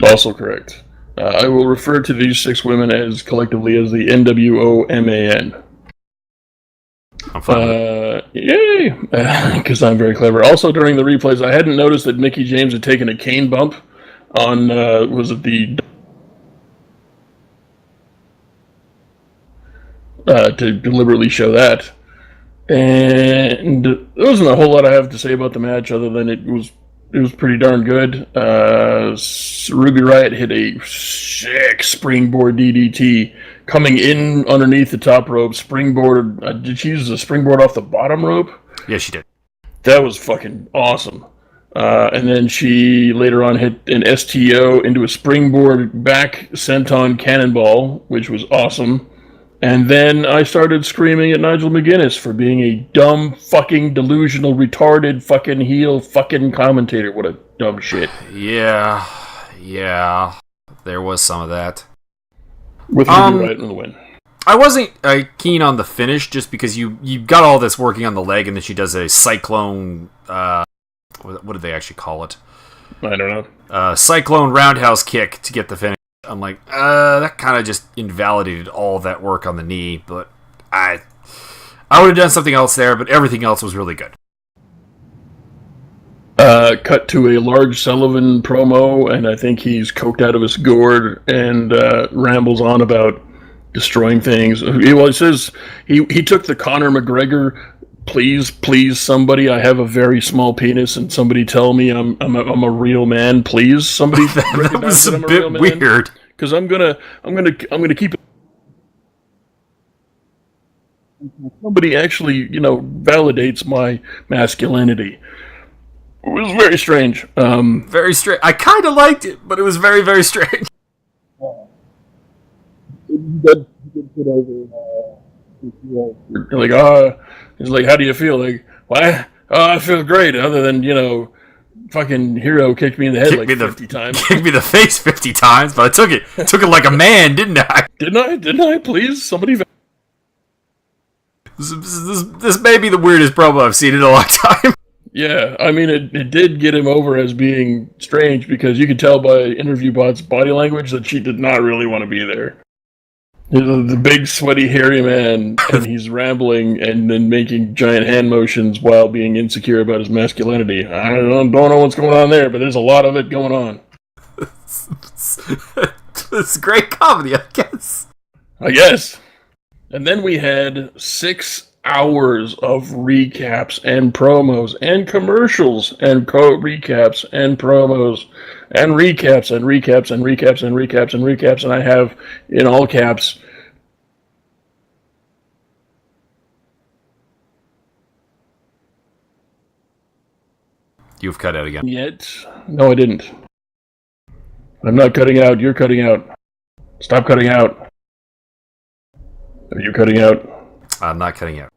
Also correct. I will refer to these 6 women as collectively as the NWOMAN. I'm fine. Yay! Because I'm very clever. Also, during the replays, I hadn't noticed that Mickie James had taken a cane bump on, was it the... to deliberately show that. And there wasn't a whole lot I have to say about the match, other than it was pretty darn good. Ruby Riott hit a sick springboard DDT coming in underneath the top rope. Springboard. Did she use a springboard off the bottom rope? Yeah, she did. That was fucking awesome. And then she later on hit an STO into a springboard back senton cannonball, which was awesome. And then I started screaming at Nigel McGuinness for being a dumb, fucking, delusional, retarded, fucking heel, fucking commentator. What a dumb shit. Yeah. There was some of that. With Ruby Riott in the win. I wasn't keen on the finish just because you got all this working on the leg, and then she does a cyclone. What did they actually call it? I don't know. Cyclone roundhouse kick to get the finish. I'm like, that kind of just invalidated all of that work on the knee. But I would have done something else there. But everything else was really good. Cut to a large Sullivan promo, and I think he's coked out of his gourd and rambles on about destroying things. He says he took the Conor McGregor, please somebody, I have a very small penis, and somebody tell me I'm a real man, please. Somebody that was a bit weird. Because I'm gonna keep it. Somebody actually, validates my masculinity. It was very strange. Very strange. I kind of liked it, but it was very, very strange. He's like, how do you feel? Like, why? Oh, I feel great. Other than fucking Hero kicked me in the head 50 times. Kicked me in the face 50 times, but I took it like a man, didn't I? Didn't I? Please, somebody. This may be the weirdest promo I've seen in a long time. Yeah, I mean, it did get him over as being strange because you could tell by Interview Bot's body language that she did not really want to be there. The big, sweaty, hairy man, and he's rambling and then making giant hand motions while being insecure about his masculinity. I don't know what's going on there, but there's a lot of it going on. It's great comedy, I guess. And then we had 6 hours of recaps and promos and commercials and recaps and promos and recaps and recaps and recaps and recaps and recaps, and I have in all caps. You've cut out again. No, I didn't. I'm not cutting out. You're cutting out. Stop cutting out. Are you cutting out? I'm not cutting out.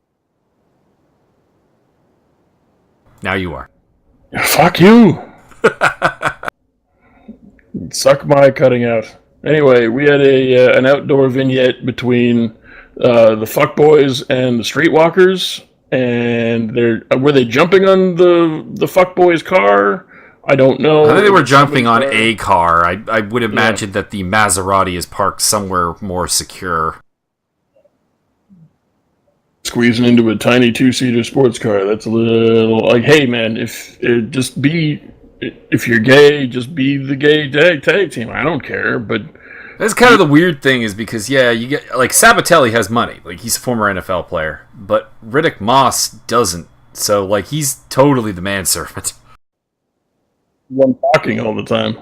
Now you are. Fuck you! Suck my cutting out. Anyway, we had an outdoor vignette between the fuckboys and the streetwalkers, and were they jumping on the fuckboys' car? I don't know. I think they were jumping on a car. I would imagine that the Maserati is parked somewhere more secure. Squeezing into a tiny 2-seater sports car. That's a little like, hey man, if you're gay, just be the gay tag team. I don't care, but that's kind of the weird thing is because you get like Sabatelli has money, like he's a former NFL player, but Riddick Moss doesn't. So like he's totally the manservant. One talking all the time.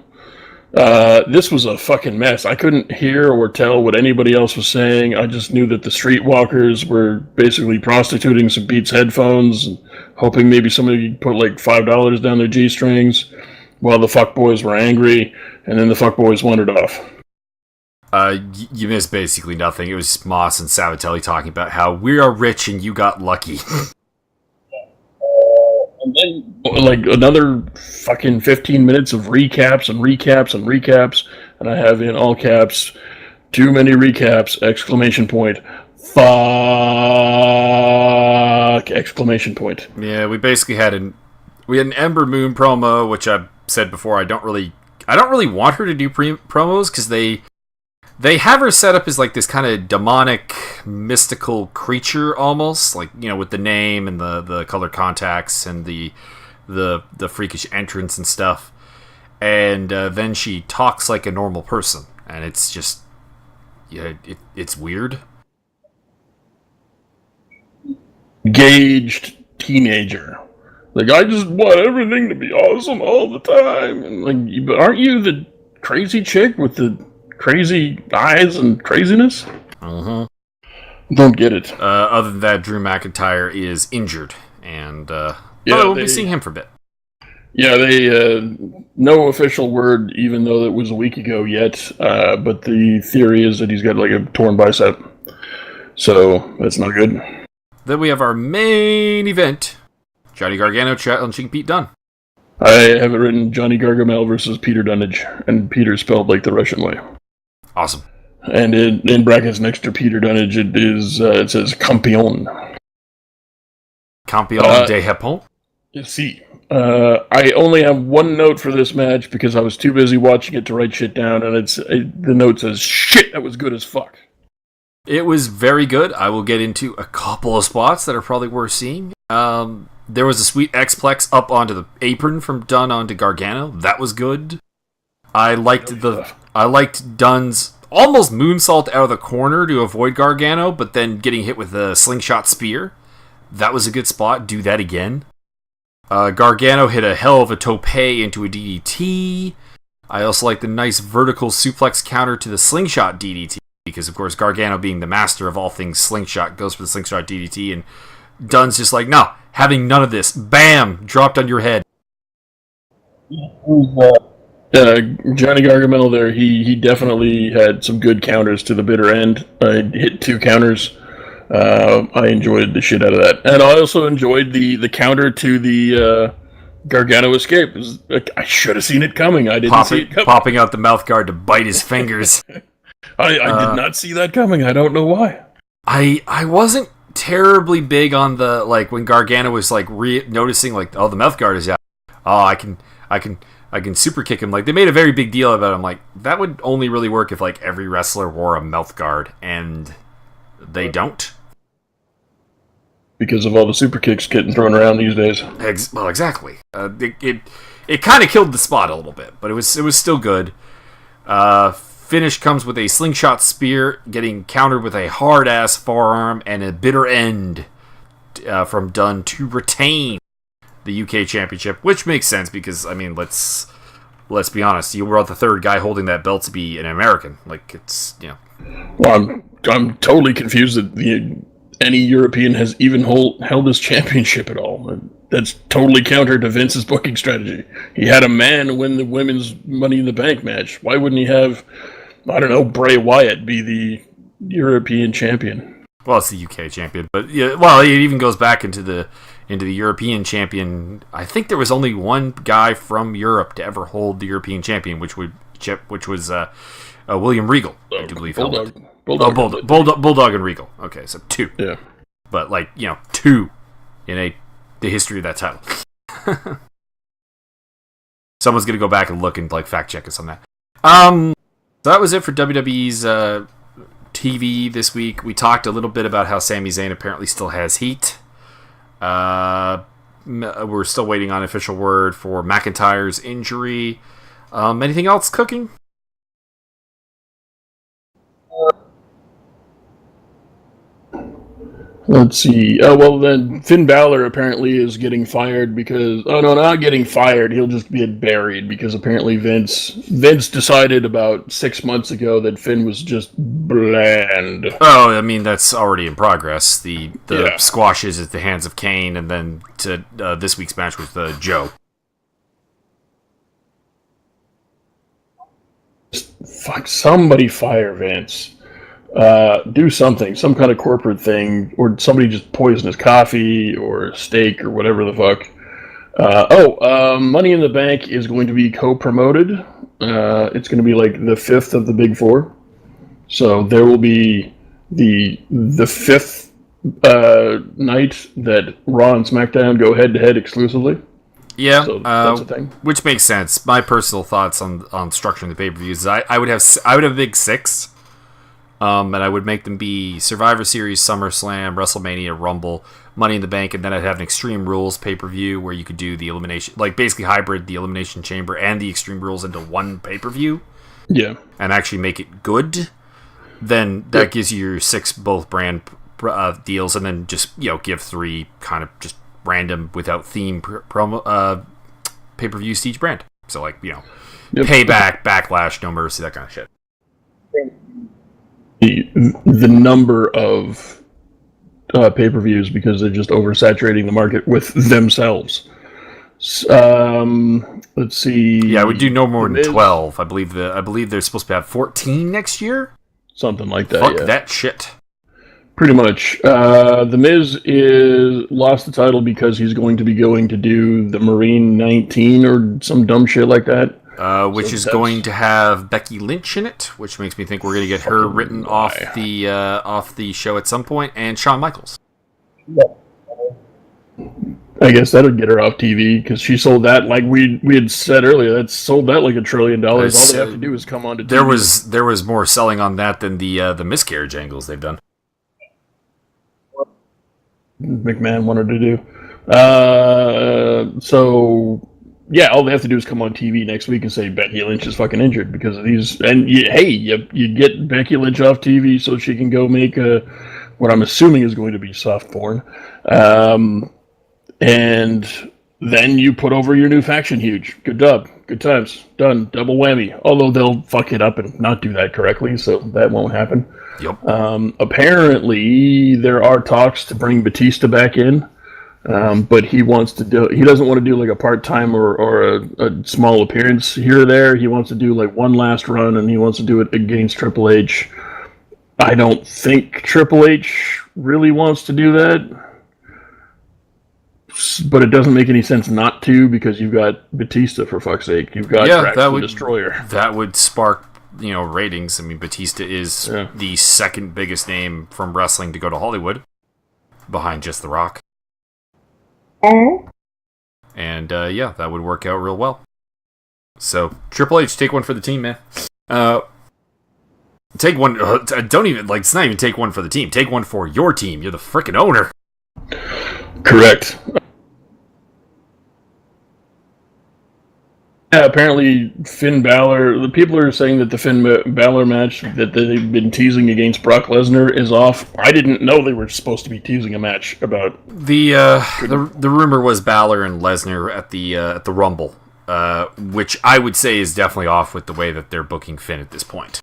This was a fucking mess. I couldn't hear or tell what anybody else was saying. I just knew that the streetwalkers were basically prostituting some Beats headphones and hoping maybe somebody put like $5 down their G-strings while the fuckboys were angry, and then the fuckboys wandered off. You missed basically nothing. It was Moss and Sabatelli talking about how we are rich and you got lucky. And then, like, another fucking 15 minutes of recaps and recaps and recaps, and I have in all caps, too many recaps, exclamation point, fuck, exclamation point. Yeah, we basically had an Ember Moon promo, which I've said before, I don't really want her to do promos, because they have her set up as like this kind of demonic, mystical creature almost, like, with the name and the color contacts and the freakish entrance and stuff. And then she talks like a normal person, and it's just, it's weird. Gauged teenager. Like, I just want everything to be awesome all the time. And like, but aren't you the crazy chick with the crazy eyes and craziness? Mm-hmm. Don't get it. Other than that, Drew McIntyre is injured, and we'll be seeing him for a bit. Yeah, they no official word, even though it was a week ago yet. But the theory is that he's got like a torn bicep, so that's not good. Then we have our main event: Johnny Gargano challenging Pete Dunne. I have it written Johnny Gargamel versus Peter Dunnage, and Peter spelled like the Russian way. Awesome. And in brackets next to Peter Dunnage, it says Campion. Campion de Japon? See, I only have one note for this match because I was too busy watching it to write shit down, and the note says, shit, that was good as fuck. It was very good. I will get into a couple of spots that are probably worth seeing. There was a sweet X-Plex up onto the apron from Dunn onto Gargano. That was good. I liked Dunn's almost moonsault out of the corner to avoid Gargano, but then getting hit with a slingshot spear. That was a good spot. Do that again. Gargano hit a hell of a tope into a DDT. I also like the nice vertical suplex counter to the slingshot DDT, because of course Gargano, being the master of all things slingshot, goes for the slingshot DDT, and Dunn's just like, no, having none of this. Bam! Dropped on your head. Johnny Gargamel there, he definitely had some good counters to the bitter end. I hit 2 counters. I enjoyed the shit out of that. And I also enjoyed the counter to the Gargano escape. I should have seen it coming. I didn't see it coming. Popping out the mouth guard to bite his fingers. I did not see that coming. I don't know why. I wasn't terribly big on the, like, when Gargano was like noticing, like, oh, the mouth guard is out. Oh, I can super kick him. Like, they made a very big deal about it. I'm like, that would only really work if, like, every wrestler wore a mouth guard, and they don't. Because of all the super kicks getting thrown around these days. Well, exactly. It kind of killed the spot a little bit, but it was still good. Finish comes with a slingshot spear, getting countered with a hard-ass forearm and a bitter end from Dunn to retain the UK Championship, which makes sense because, I mean, let's be honest, you were the third guy holding that belt to be an American. Like, it's, you know. Well, I'm totally confused that any European has even held this championship at all. That's totally counter to Vince's booking strategy. He had a man win the women's Money in the Bank match. Why wouldn't he have, I don't know, Bray Wyatt be the European champion? Well, it's the UK champion, but yeah, well, it even goes back into the European champion. I think there was only one guy from Europe to ever hold the European champion, which was William Regal, I do believe. Bulldog and Regal. Okay, so 2. Yeah. But, like, you know, 2 in the history of that title. Someone's going to go back and look and, like, fact check us on that. So that was it for WWE's TV this week. We talked a little bit about how Sami Zayn apparently still has heat. We're still waiting on official word for McIntyre's injury. Anything else cooking? Let's see. Oh, well, then Finn Balor apparently is getting fired because... Oh, no, not getting fired. He'll just get buried because apparently Vince decided about 6 months ago that Finn was just bland. Oh, I mean, that's already in progress. The squashes at the hands of Kane, and then to this week's match with Joe. Fuck, somebody fire Vince. Do something, some kind of corporate thing, or somebody just poison his coffee or steak or whatever the fuck. Money in the Bank is going to be co-promoted. It's going to be like the 5th of the Big Four. So there will be the 5th night that Raw and SmackDown go head-to-head exclusively. Yeah, so that's a thing. Which makes sense. My personal thoughts on structuring the pay-per-views is I would have a big 6. And I would make them be Survivor Series, SummerSlam, WrestleMania, Rumble, Money in the Bank, and then I'd have an Extreme Rules pay-per-view where you could do the elimination, like basically hybrid the Elimination Chamber and the Extreme Rules into one pay-per-view. Yeah. And actually make it good. Then that gives you your 6 both brand deals, and then just, you know, give 3 kind of just random without theme promo pay-per-views to each brand. So, like, you know, Payback, Backlash, No Mercy, that kind of shit. The number of pay-per-views because they're just oversaturating the market with themselves. Let's see. Yeah, we do no more than 12. I believe they're supposed to have 14 next year. Something like that. Fuck that shit. Pretty much. The Miz lost the title because he's going to be going to do the Marine 19 or some dumb shit like that. which is going to have Becky Lynch in it, which makes me think we're going to get her written off the show at some point, and Shawn Michaels. I guess that would get her off TV because she sold that, like we had said earlier, that sold that like $1 trillion. All they have to do is come on to TV. There was more selling on that than the miscarriage angles they've done. McMahon wanted to do. So yeah, all they have to do is come on TV next week and say Becky Lynch is fucking injured because of these. And you get Becky Lynch off TV so she can go make what I'm assuming is going to be soft porn. And then you put over your new faction huge. Good job. Good times. Done. Double whammy. Although they'll fuck it up and not do that correctly, so that won't happen. Yep. Apparently, there are talks to bring Batista back in, but he doesn't want to do like a part-time or a small appearance here or there. He wants to do like one last run, and he wants to do it against Triple H. I don't think Triple H really wants to do that. But it doesn't make any sense not to because you've got Batista, for fuck's sake. You've got Drax the Destroyer. That would spark, ratings. I mean, Batista is the second biggest name from wrestling to go to Hollywood, behind just The Rock. And that would work out real well. So Triple H, take one for the team, man. Take one. Don't even it's not even take one for the team. Take one for your team. You're the freaking owner. Correct. Yeah, apparently Finn Balor, the people are saying that the Finn Balor match that they've been teasing against Brock Lesnar is off. I didn't know they were supposed to be teasing a match about the rumor was Balor and Lesnar at the Rumble, which I would say is definitely off with the way that they're booking Finn at this point.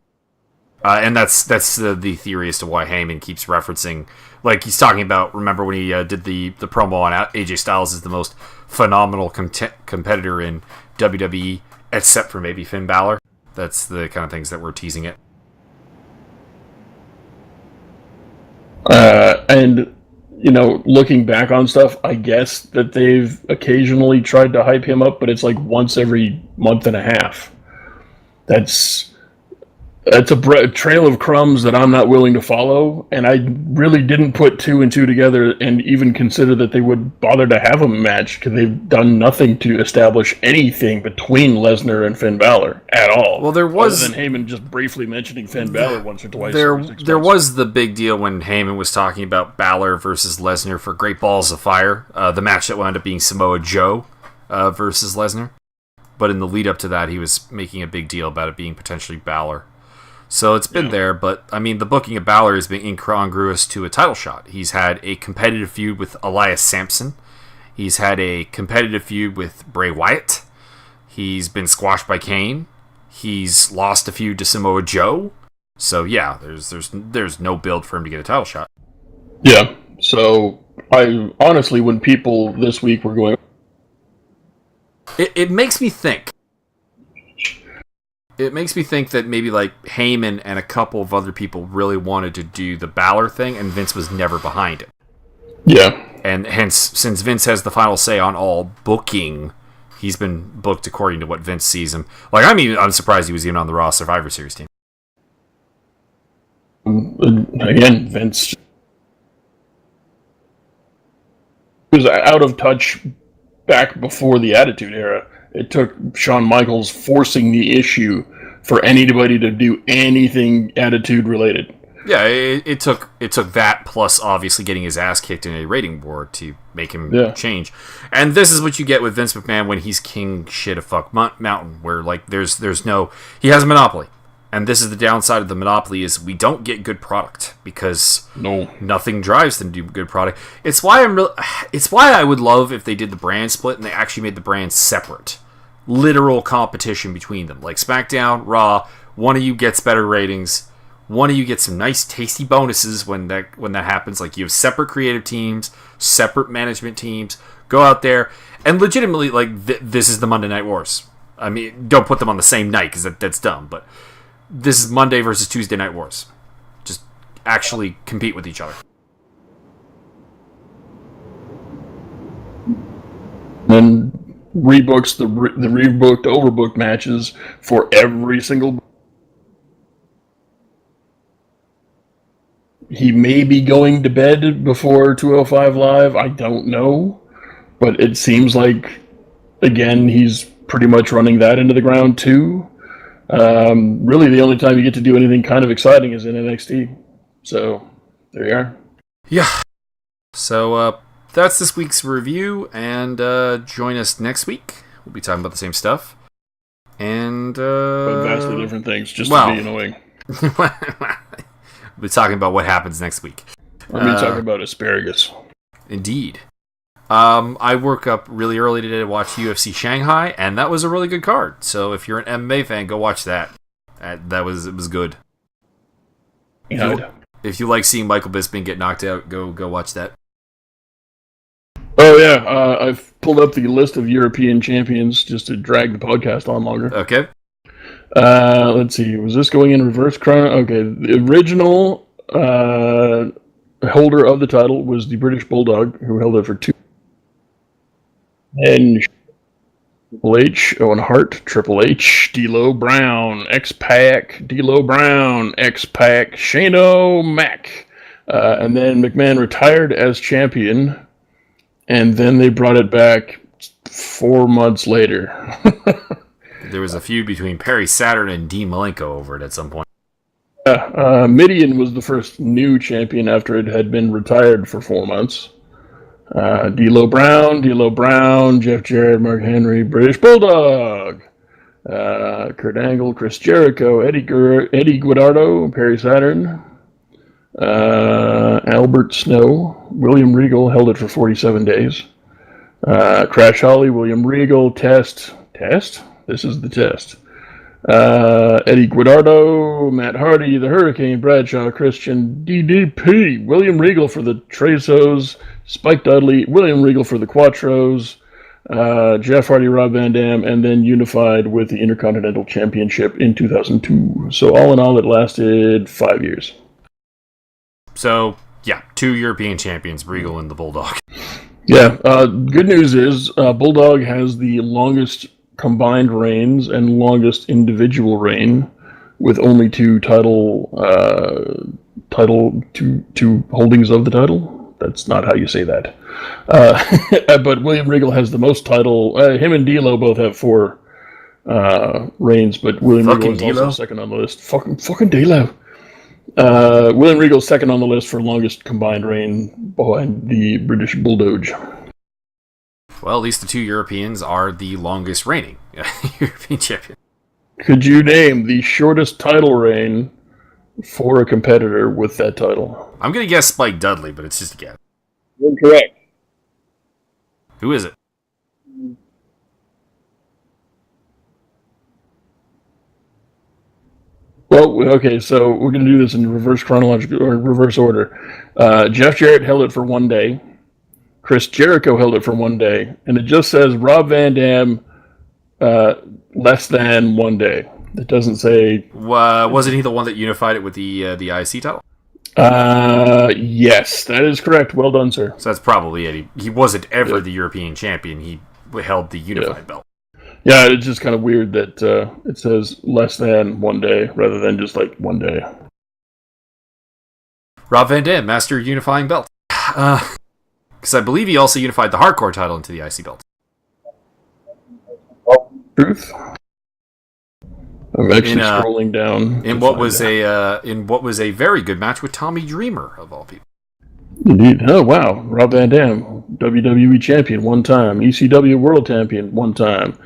And that's the theory as to why Heyman keeps referencing, like he's talking about. Remember when he did the promo on AJ Styles is the most phenomenal competitor in WWE, except for maybe Finn Balor. That's the kind of things that we're teasing it. And looking back on stuff, I guess that they've occasionally tried to hype him up, but it's like once every month and a half. That's a trail of crumbs that I'm not willing to follow, and I really didn't put two and two together and even consider that they would bother to have a match because they've done nothing to establish anything between Lesnar and Finn Balor at all. Well, there was other than Heyman just briefly mentioning Finn Balor once or twice. There was the big deal when Heyman was talking about Balor versus Lesnar for Great Balls of Fire, the match that wound up being Samoa Joe versus Lesnar. But in the lead up to that, he was making a big deal about it being potentially Balor. So it's been there, but I mean, the booking of Balor has been incongruous to a title shot. He's had a competitive feud with Elias Sampson. He's had a competitive feud with Bray Wyatt. He's been squashed by Kane. He's lost a feud to Samoa Joe. So yeah, there's no build for him to get a title shot. Yeah. So I honestly, when people this week were going, it makes me think. It makes me think that maybe like Heyman and a couple of other people really wanted to do the Balor thing, and Vince was never behind it. Yeah. And hence, since Vince has the final say on all booking, he's been booked according to what Vince sees him. Like, I'm surprised he was even on the Raw Survivor Series team. Again, Vince was out of touch back before the Attitude Era. It took Shawn Michaels forcing the issue for anybody to do anything Attitude related. Yeah, it took that plus obviously getting his ass kicked in a rating war to make him change. And this is what you get with Vince McMahon when he's king shit of fuck mountain, where like there's no, he has a monopoly. And this is the downside of the monopoly is we don't get good product because nothing drives them to do good product. It's why I would love if they did the brand split and they actually made the brands separate. Literal competition between them. Like SmackDown, Raw, one of you gets better ratings, one of you gets some nice tasty bonuses when that happens. Like you have separate creative teams, separate management teams, go out there and legitimately like this is the Monday Night Wars. I mean, don't put them on the same night because that's dumb, but this is Monday versus Tuesday Night Wars. Just actually compete with each other. And rebooks the rebooked, overbooked matches for every single. He may be going to bed before 205 Live. I don't know, but it seems like, again, he's pretty much running that into the ground too. Really, the only time you get to do anything kind of exciting is in NXT. So there you are. Yeah. So that's this week's review, and join us next week. We'll be talking about the same stuff. And but vastly different things, just to be annoying. We'll be talking about what happens next week. We'll be talking about asparagus. Indeed. I woke up really early today to watch UFC Shanghai, and that was a really good card. So if you're an MMA fan, go watch that. It was good. If you like seeing Michael Bisping get knocked out, go watch that. Oh yeah, I've pulled up the list of European champions just to drag the podcast on longer. Okay. Let's see. Was this going in reverse chrono? Okay, the original holder of the title was the British Bulldog, who held it for 2. And Triple H, Owen Hart, Triple H, D'Lo Brown, X-Pac, D'Lo Brown, X-Pac, Shane O'Mac. And then McMahon retired as champion, and then they brought it back 4 months later. There was a feud between Perry Saturn and Dean Malenko over it at some point. Yeah, Midian was the first new champion after it had been retired for 4 months. D'Lo Brown, Jeff Jarrett, Mark Henry, British Bulldog, Kurt Angle, Chris Jericho, Eddie Guidardo, Perry Saturn, Albert Snow, William Regal held it for 47 days. Crash Holly, William Regal, Test. This is the test. Eddie Guidardo, Matt Hardy, the Hurricane, Bradshaw, Christian, DDP, William Regal for the Trezos, Spike Dudley, William Regal for the Quattros, Jeff Hardy, Rob Van Dam, and then unified with the Intercontinental Championship in 2002. So all in all, it lasted 5 years. So, yeah, 2 European champions, Regal and the Bulldog. Yeah, good news is Bulldog has the longest combined reigns and longest individual reign, with only 2 two holdings of the title. That's not how you say that. But William Regal has the most title. Him and D'Lo both have 4 reigns, but William Regal is also second on the list. Fucking D'Lo. William Regal's second on the list for longest combined reign behind the British Bulldog. Well, at least the 2 Europeans are the longest reigning European champion. Could you name the shortest title reign for a competitor with that title? I'm going to guess Spike Dudley, but it's just a guess. Incorrect. Who is it? Well, okay, so we're going to do this in reverse chronological or reverse order. Jeff Jarrett held it for 1 day. Chris Jericho held it for 1 day, and it just says Rob Van Dam less than 1 day. It doesn't say. Wasn't he the one that unified it with the IC title? Yes, that is correct. Well done, sir. So that's probably it. He wasn't ever the European champion. He held the unified belt. Yeah, it's just kind of weird that it says less than 1 day rather than just like 1 day. Rob Van Dam, master unifying belt. Because I believe he also unified the hardcore title into the IC belt. Truth. I'm actually scrolling down. In what was a very good match with Tommy Dreamer, of all people. Indeed. Oh wow, Rob Van Dam, WWE champion 1 time, ECW World Champion 1 time,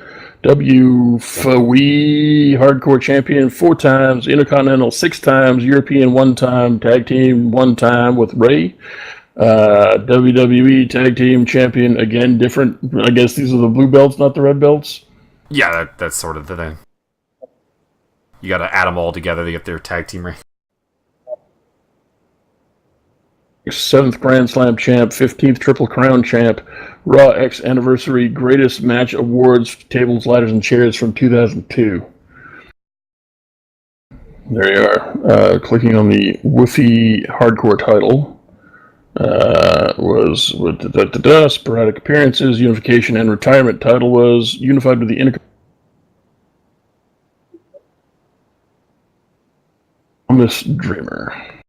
WFW Hardcore Champion 4 times, Intercontinental 6 times, European 1 time, Tag Team 1 time with Ray. WWE Tag Team Champion, again, different. I guess these are the blue belts, not the red belts. Yeah, that's sort of the thing. You got to add them all together to get their tag team ring. 7th Grand Slam champ, 15th Triple Crown champ, Raw X Anniversary Greatest Match Awards, Tables, Ladders, and Chairs from 2002. There you are. Clicking on the Woofy Hardcore title. Was with sporadic appearances, unification, and retirement. Title was unified with the Promise Dreamer.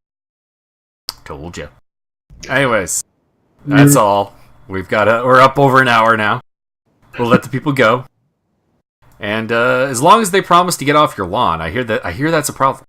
Told you. Anyways, that's all. We're up over an hour now. We'll let the people go. And as long as they promise to get off your lawn, I hear that's a problem.